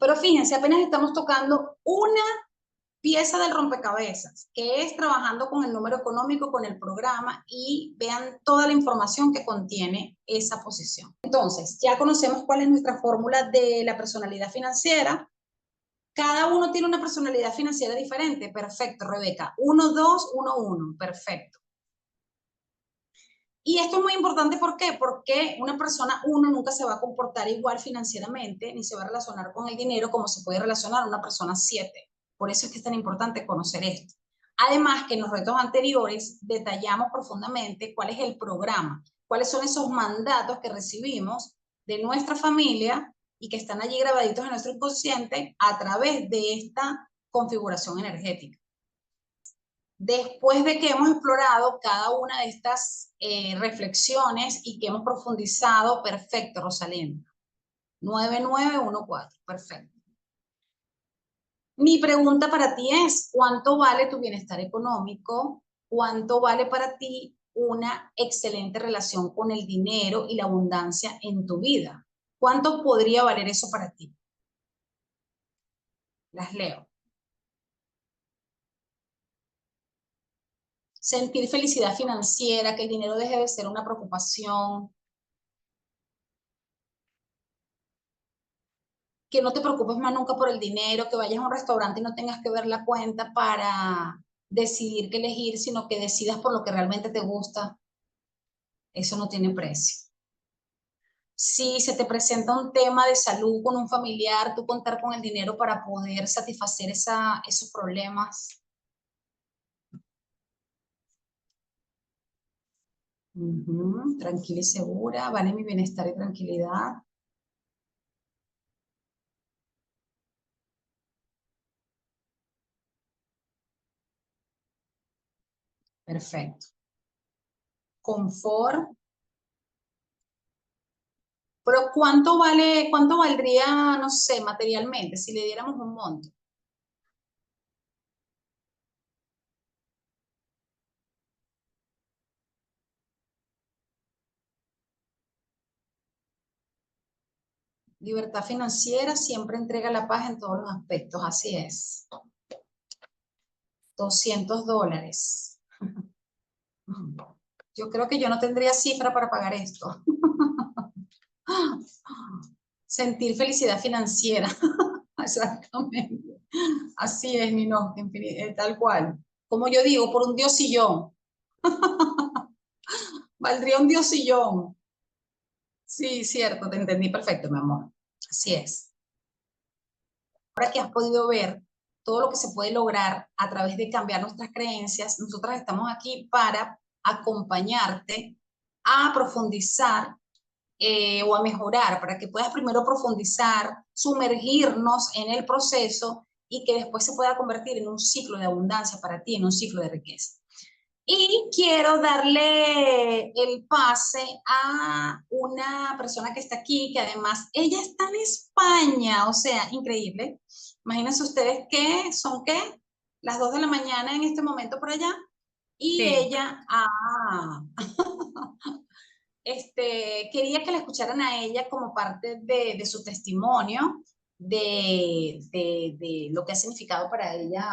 Pero fíjense, apenas estamos tocando una pieza del rompecabezas, que es trabajando con el número económico, con el programa, y vean toda la información que contiene esa posición. Entonces, ya conocemos cuál es nuestra fórmula de la personalidad financiera. Cada uno tiene una personalidad financiera diferente. Perfecto, Rebeca. 1, 2, 1, 1. Perfecto. Y esto es muy importante, ¿por qué? Porque una persona 1 nunca se va a comportar igual financieramente, ni se va a relacionar con el dinero como se puede relacionar una persona 7. Por eso es que es tan importante conocer esto. Además que en los retos anteriores detallamos profundamente cuál es el programa, cuáles son esos mandatos que recibimos de nuestra familia y que están allí grabaditos en nuestro inconsciente a través de esta configuración energética. Después de que hemos explorado cada una de estas reflexiones y que hemos profundizado, perfecto, Rosalinda. 9914, perfecto. Mi pregunta para ti es, ¿cuánto vale tu bienestar económico? ¿Cuánto vale para ti una excelente relación con el dinero y la abundancia en tu vida? ¿Cuánto podría valer eso para ti? Las leo. Sentir felicidad financiera, que el dinero deje de ser una preocupación. Que no te preocupes más nunca por el dinero, que vayas a un restaurante y no tengas que ver la cuenta para decidir qué elegir, sino que decidas por lo que realmente te gusta. Eso no tiene precio. Si se te presenta un tema de salud con un familiar, tú contar con el dinero para poder satisfacer esos problemas. Tranquila y segura, vale mi bienestar y tranquilidad. Perfecto. Confort. Pero ¿cuánto valdría, no sé, materialmente, si le diéramos un monto? Libertad financiera siempre entrega la paz en todos los aspectos, así es. $200. Yo creo que yo no tendría cifra para pagar esto. Sentir felicidad financiera. Exactamente. Así es, Nino, tal cual. Como yo digo, por un diosillón. Valdría un diosillón. Sí, cierto, te entendí perfecto, mi amor. Así es. Ahora que has podido ver todo lo que se puede lograr a través de cambiar nuestras creencias, nosotras estamos aquí para acompañarte a profundizar o a mejorar, para que puedas primero profundizar, sumergirnos en el proceso y que después se pueda convertir en un ciclo de abundancia para ti, en un ciclo de riqueza. Y quiero darle el pase a una persona que está aquí, que además ella está en España, o sea, increíble. Imagínense ustedes que son, ¿qué? Las 2 de la mañana en este momento por allá. Y Sí. ella, quería que la escucharan a ella como parte de su testimonio, de lo que ha significado para ella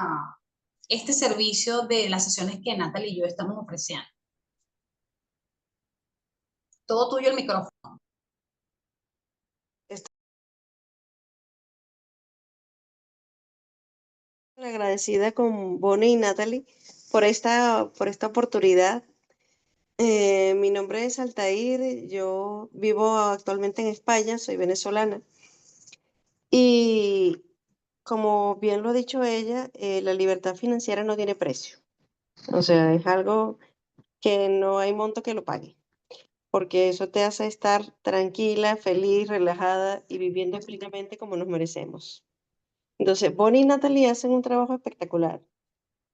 este servicio de las sesiones que Natalie y yo estamos ofreciendo. Todo tuyo el micrófono. Estoy agradecida con Bonnie y Natalie por esta oportunidad. Mi nombre es Altair, yo vivo actualmente en España, soy venezolana. Y como bien lo ha dicho ella, la libertad financiera no tiene precio. O sea, es algo que no hay monto que lo pague, porque eso te hace estar tranquila, feliz, relajada y viviendo plenamente como nos merecemos. Entonces, Bonnie y Natalie hacen un trabajo espectacular,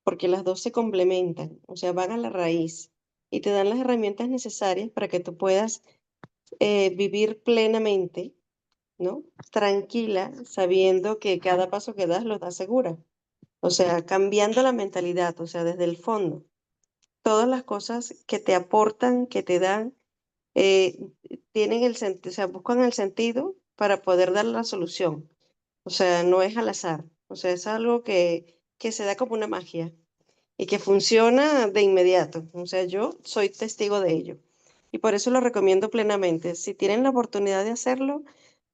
porque las dos se complementan, o sea, van a la raíz y te dan las herramientas necesarias para que tú puedas vivir plenamente, ¿no? Tranquila, sabiendo que cada paso que das lo das segura. O sea, cambiando la mentalidad, o sea, desde el fondo. Todas las cosas que te aportan, que te dan, eh, tienen el sentido, o sea, buscan el sentido para poder dar la solución. O sea, no es al azar. O sea, es algo que se da como una magia y que funciona de inmediato. O sea, yo soy testigo de ello. Y por eso lo recomiendo plenamente. Si tienen la oportunidad de hacerlo,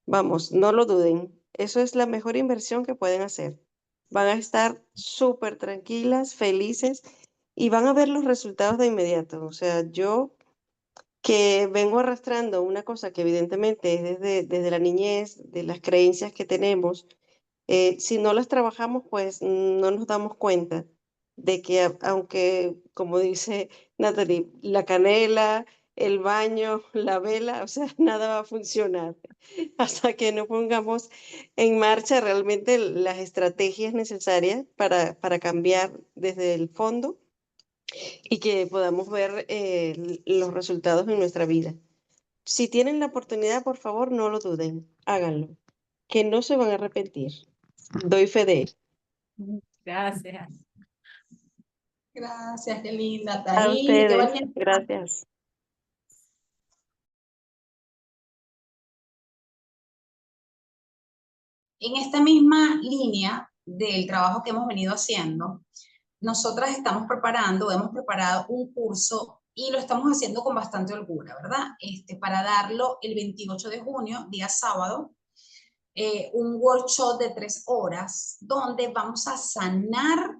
vamos, no lo duden. Eso es la mejor inversión que pueden hacer. Van a estar súper tranquilas, felices y van a ver los resultados de inmediato. O sea, yo que vengo arrastrando una cosa que evidentemente es desde la niñez, de las creencias que tenemos, si no las trabajamos, pues no nos damos cuenta de que aunque, como dice Natalie, la canela, el baño, la vela, o sea, nada va a funcionar hasta que no pongamos en marcha realmente las estrategias necesarias para cambiar desde el fondo y que podamos ver los resultados en nuestra vida. Si tienen la oportunidad, por favor, no lo duden, háganlo, que no se van a arrepentir. Doy fe de ello. Gracias. Gracias, qué linda, A Tair, qué ustedes, valiente. gracias. En esta misma línea del trabajo que hemos venido haciendo, nosotras estamos preparando, hemos preparado un curso y lo estamos haciendo con bastante holgura, ¿verdad? Para darlo el 28 de junio, día sábado, un workshop de 3 horas donde vamos a sanar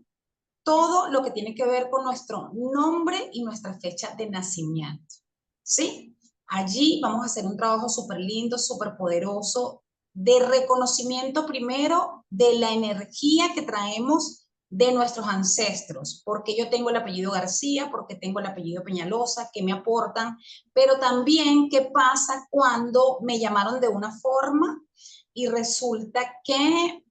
todo lo que tiene que ver con nuestro nombre y nuestra fecha de nacimiento, ¿sí? Allí vamos a hacer un trabajo súper lindo, súper poderoso, de reconocimiento primero de la energía que traemos de nuestros ancestros, porque yo tengo el apellido García, porque tengo el apellido Peñalosa, que me aportan, pero también qué pasa cuando me llamaron de una forma y resulta que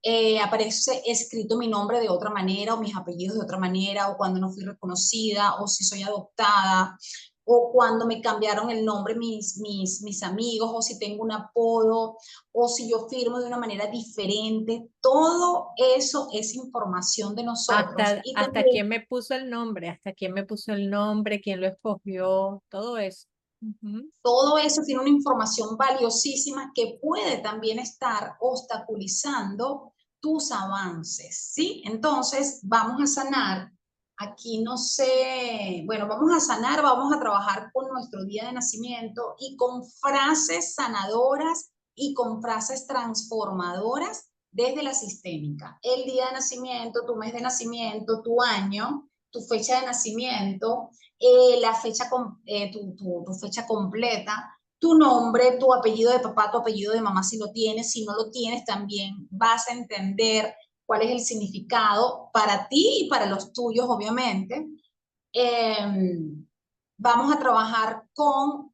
aparece escrito mi nombre de otra manera o mis apellidos de otra manera, o cuando no fui reconocida, o si soy adoptada, o cuando me cambiaron el nombre mis amigos, o si tengo un apodo, o si yo firmo de una manera diferente. Todo eso es información de nosotros. Y Hasta también quién me puso el nombre, hasta quién me puso el nombre, quién lo escogió, todo eso. Ujú. Todo eso tiene una información valiosísima que puede también estar obstaculizando tus avances, ¿sí? Entonces, vamos a sanar. Aquí no sé, bueno, vamos a sanar, vamos a trabajar con nuestro día de nacimiento y con frases sanadoras y con frases transformadoras desde la sistémica. El día de nacimiento, tu mes de nacimiento, tu año, tu fecha de nacimiento, la fecha tu fecha completa, tu nombre, tu apellido de papá, tu apellido de mamá si lo tienes, si no lo tienes también vas a entender cuál es el significado para ti y para los tuyos, obviamente. Vamos a trabajar con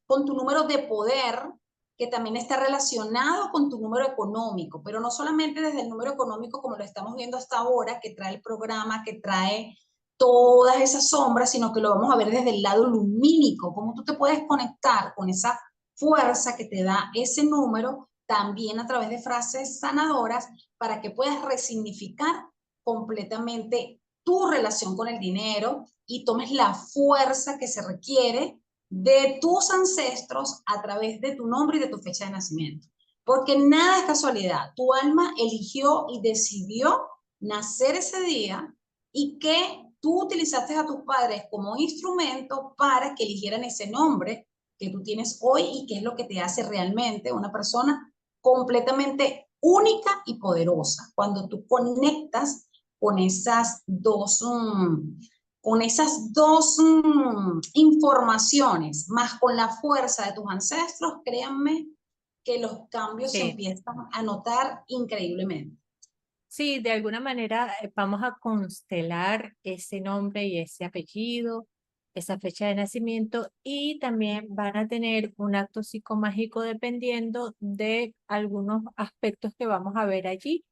tu número de poder, que también está relacionado con tu número económico, pero no solamente desde el número económico como lo estamos viendo hasta ahora, que trae el programa, que trae todas esas sombras, sino que lo vamos a ver desde el lado lumínico, cómo tú te puedes conectar con esa fuerza que te da ese número, también a través de frases sanadoras, para que puedas resignificar completamente tu relación con el dinero y tomes la fuerza que se requiere de tus ancestros a través de tu nombre y de tu fecha de nacimiento. Porque nada es casualidad. Tu alma eligió y decidió nacer ese día y que tú utilizaste a tus padres como instrumento para que eligieran ese nombre que tú tienes hoy y que es lo que te hace realmente una persona completamente única y poderosa. Cuando tú conectas con esas dos informaciones, más con la fuerza de tus ancestros, créanme que los cambios se Sí. empiezan a notar increíblemente. Sí, de alguna manera vamos a constelar ese nombre y ese apellido, esa fecha de nacimiento y también van a tener un acto psicomágico dependiendo de algunos aspectos que vamos a ver allí,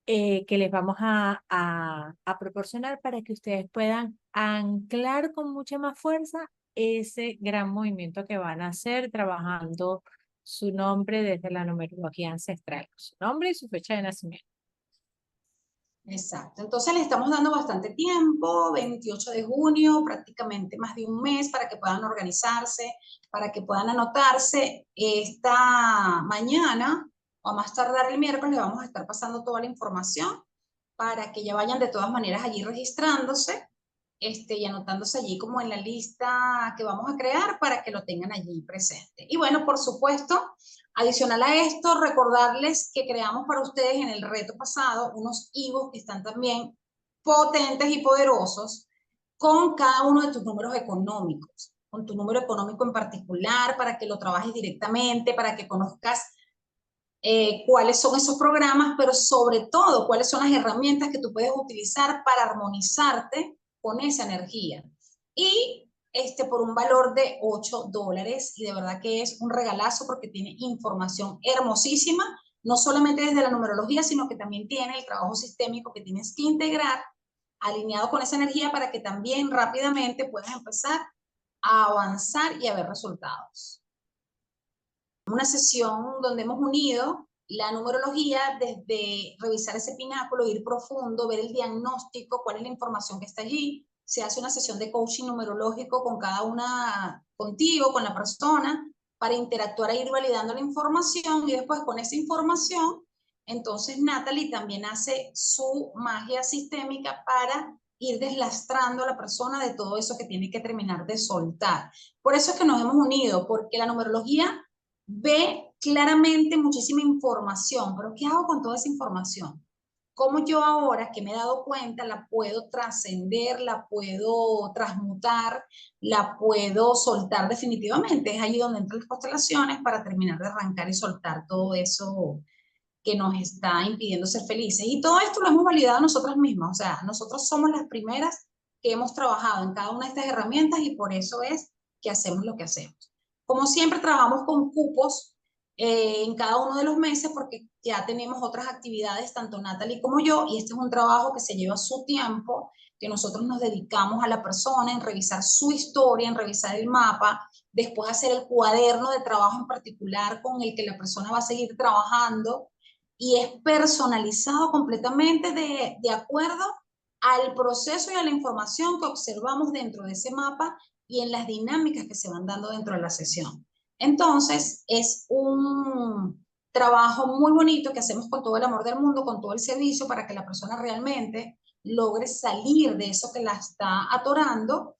que les vamos a proporcionar para que ustedes puedan anclar con mucha más fuerza ese gran movimiento que van a hacer trabajando su nombre desde la numerología ancestral, su nombre y su fecha de nacimiento. Exacto. Entonces le estamos dando bastante tiempo, 28 de junio, prácticamente más de un mes para que puedan organizarse, para que puedan anotarse. Esta mañana o a más tardar el miércoles vamos a estar pasando toda la información para que ya vayan de todas maneras allí registrándose y anotándose allí como en la lista que vamos a crear para que lo tengan allí presente. Y bueno, por supuesto, adicional a esto, recordarles que creamos para ustedes en el reto pasado unos ebooks que están también potentes y poderosos con cada uno de tus números económicos, con tu número económico en particular, para que lo trabajes directamente, para que conozcas cuáles son esos programas, pero sobre todo cuáles son las herramientas que tú puedes utilizar para armonizarte con esa energía. Y por un valor de $8, y de verdad que es un regalazo porque tiene información hermosísima, no solamente desde la numerología, sino que también tiene el trabajo sistémico que tienes que integrar alineado con esa energía para que también rápidamente puedas empezar a avanzar y a ver resultados. Una sesión donde hemos unido la numerología desde revisar ese pináculo, ir profundo, ver el diagnóstico, cuál es la información que está allí. Se hace una sesión de coaching numerológico con cada una, contigo, con la persona, para interactuar e ir validando la información y después con esa información, entonces Natalie también hace su magia sistémica para ir deslastrando a la persona de todo eso que tiene que terminar de soltar. Por eso es que nos hemos unido, porque la numerología ve claramente muchísima información, pero ¿qué hago con toda esa información? ¿Cómo yo ahora que me he dado cuenta la puedo trascender, la puedo transmutar, la puedo soltar definitivamente? Es allí donde entran las constelaciones para terminar de arrancar y soltar todo eso que nos está impidiendo ser felices. Y todo esto lo hemos validado nosotras mismas, o sea, nosotros somos las primeras que hemos trabajado en cada una de estas herramientas y por eso es que hacemos lo que hacemos. Como siempre, trabajamos con cupos en cada uno de los meses porque ya tenemos otras actividades, tanto Natalie como yo, y este es un trabajo que se lleva su tiempo, que nosotros nos dedicamos a la persona en revisar su historia, en revisar el mapa, después hacer el cuaderno de trabajo en particular con el que la persona va a seguir trabajando y es personalizado completamente de acuerdo al proceso y a la información que observamos dentro de ese mapa y en las dinámicas que se van dando dentro de la sesión. Entonces, es un trabajo muy bonito que hacemos con todo el amor del mundo, con todo el servicio, para que la persona realmente logre salir de eso que la está atorando,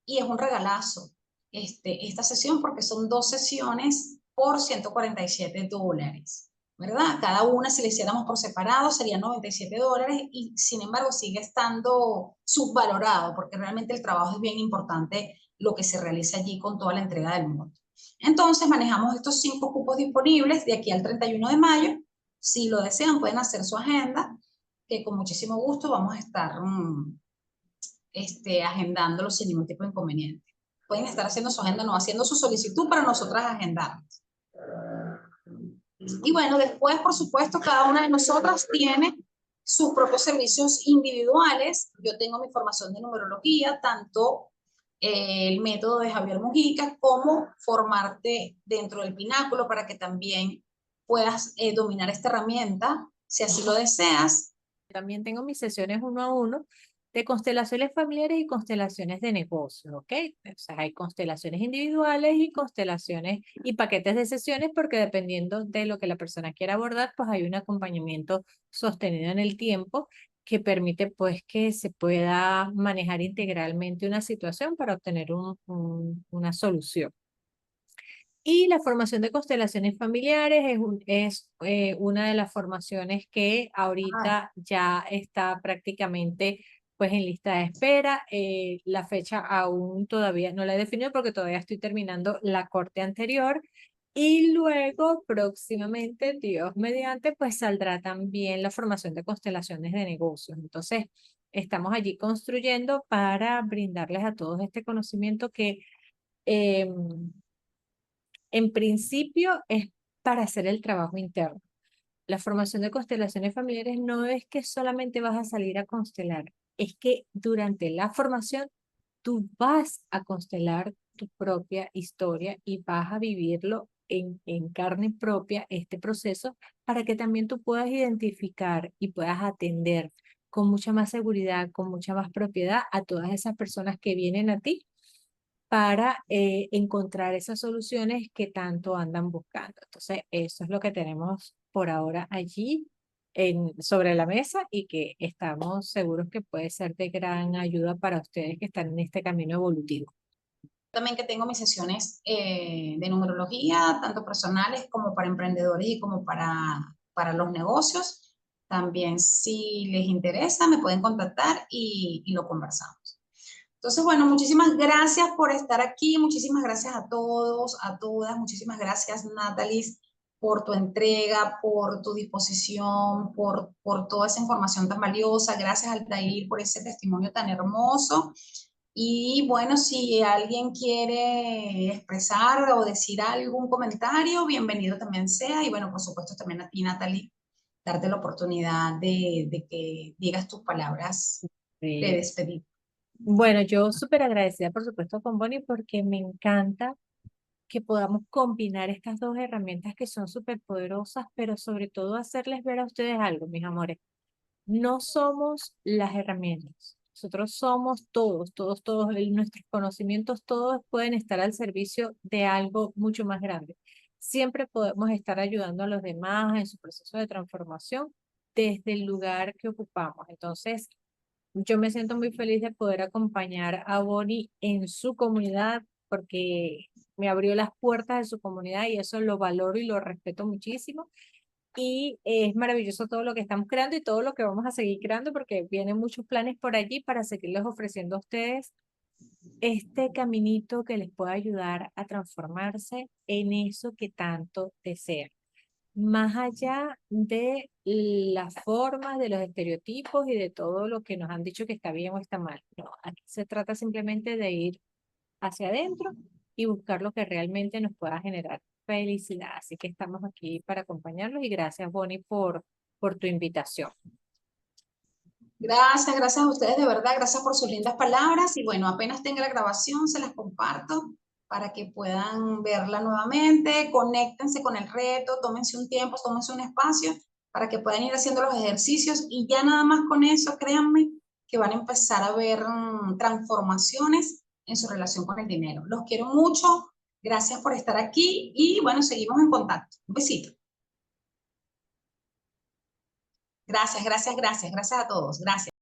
y es un regalazo esta sesión, porque son 2 sesiones por $147, ¿verdad? Cada una, si la hiciéramos por separado, serían $97, y sin embargo sigue estando subvalorado, porque realmente el trabajo es bien importante, lo que se realiza allí con toda la entrega del mundo. Entonces manejamos estos 5 cupos disponibles de aquí al 31 de mayo. Si lo desean, pueden hacer su agenda, que con muchísimo gusto vamos a estar agendándolo sin ningún tipo de inconveniente. Pueden estar haciendo su agenda, no haciendo su solicitud para nosotras agendarnos. Y bueno, después, por supuesto, cada una de nosotras tiene sus propios servicios individuales. Yo tengo mi formación de numerología, tanto el método de Javier Mujica, como formarte dentro del pináculo para que también puedas dominar esta herramienta, si así lo deseas. También tengo mis sesiones 1 a 1 de constelaciones familiares y constelaciones de negocios, ¿ok? O sea, hay constelaciones individuales y constelaciones y paquetes de sesiones, porque dependiendo de lo que la persona quiera abordar, pues hay un acompañamiento sostenido en el tiempo que permite pues que se pueda manejar integralmente una situación para obtener una solución. Y la formación de constelaciones familiares es una de las formaciones que ahorita ya está prácticamente pues en lista de espera. La fecha aún todavía no la he definido, porque todavía estoy terminando la corte anterior. Y luego, próximamente, Dios mediante, pues saldrá también la formación de constelaciones de negocios. Entonces, estamos allí construyendo para brindarles a todos este conocimiento que en principio es para hacer el trabajo interno. La formación de constelaciones familiares no es que solamente vas a salir a constelar, es que durante la formación tú vas a constelar tu propia historia y vas a vivirlo en carne propia, este proceso, para que también tú puedas identificar y puedas atender con mucha más seguridad, con mucha más propiedad a todas esas personas que vienen a ti para encontrar esas soluciones que tanto andan buscando. Entonces, eso es lo que tenemos por ahora allí sobre la mesa, y que estamos seguros que puede ser de gran ayuda para ustedes que están en este camino evolutivo. También que tengo mis sesiones de numerología, tanto personales como para emprendedores y como para los negocios. También, si les interesa, me pueden contactar y lo conversamos. Entonces, bueno, muchísimas gracias por estar aquí, muchísimas gracias a todos, a todas, muchísimas gracias, Natalie, por tu entrega, por tu disposición, por toda esa información tan valiosa. Gracias, Altair, por ese testimonio tan hermoso. Y bueno, si alguien quiere expresar o decir algún comentario, bienvenido también sea. Y bueno, por supuesto, también a ti, Natalie, darte la oportunidad de que digas tus palabras de despedida. Bueno, yo súper agradecida, por supuesto, con Bonnie, porque me encanta que podamos combinar estas dos herramientas que son súper poderosas, pero sobre todo hacerles ver a ustedes algo, mis amores. No somos las herramientas. Nosotros somos todos, nuestros conocimientos, todos pueden estar al servicio de algo mucho más grande. Siempre podemos estar ayudando a los demás en su proceso de transformación desde el lugar que ocupamos. Entonces, yo me siento muy feliz de poder acompañar a Bonnie en su comunidad, porque me abrió las puertas de su comunidad y eso lo valoro y lo respeto muchísimo. Y es maravilloso todo lo que estamos creando y todo lo que vamos a seguir creando, porque vienen muchos planes por allí para seguirles ofreciendo a ustedes este caminito que les pueda ayudar a transformarse en eso que tanto desean. Más allá de las formas, de los estereotipos y de todo lo que nos han dicho que está bien o está mal. No, aquí se trata simplemente de ir hacia adentro y buscar lo que realmente nos pueda generar felicidad. Así que estamos aquí para acompañarlos, y gracias, Bonnie, por tu invitación. Gracias, gracias a ustedes de verdad, gracias por sus lindas palabras, y bueno, apenas tenga la grabación se las comparto para que puedan verla nuevamente. Conéctense con el reto, tómense un tiempo, tómense un espacio para que puedan ir haciendo los ejercicios, y ya nada más con eso, créanme que van a empezar a ver transformaciones en su relación con el dinero. Los quiero mucho, gracias por estar aquí y bueno, seguimos en contacto. Un besito. Gracias a todos, gracias.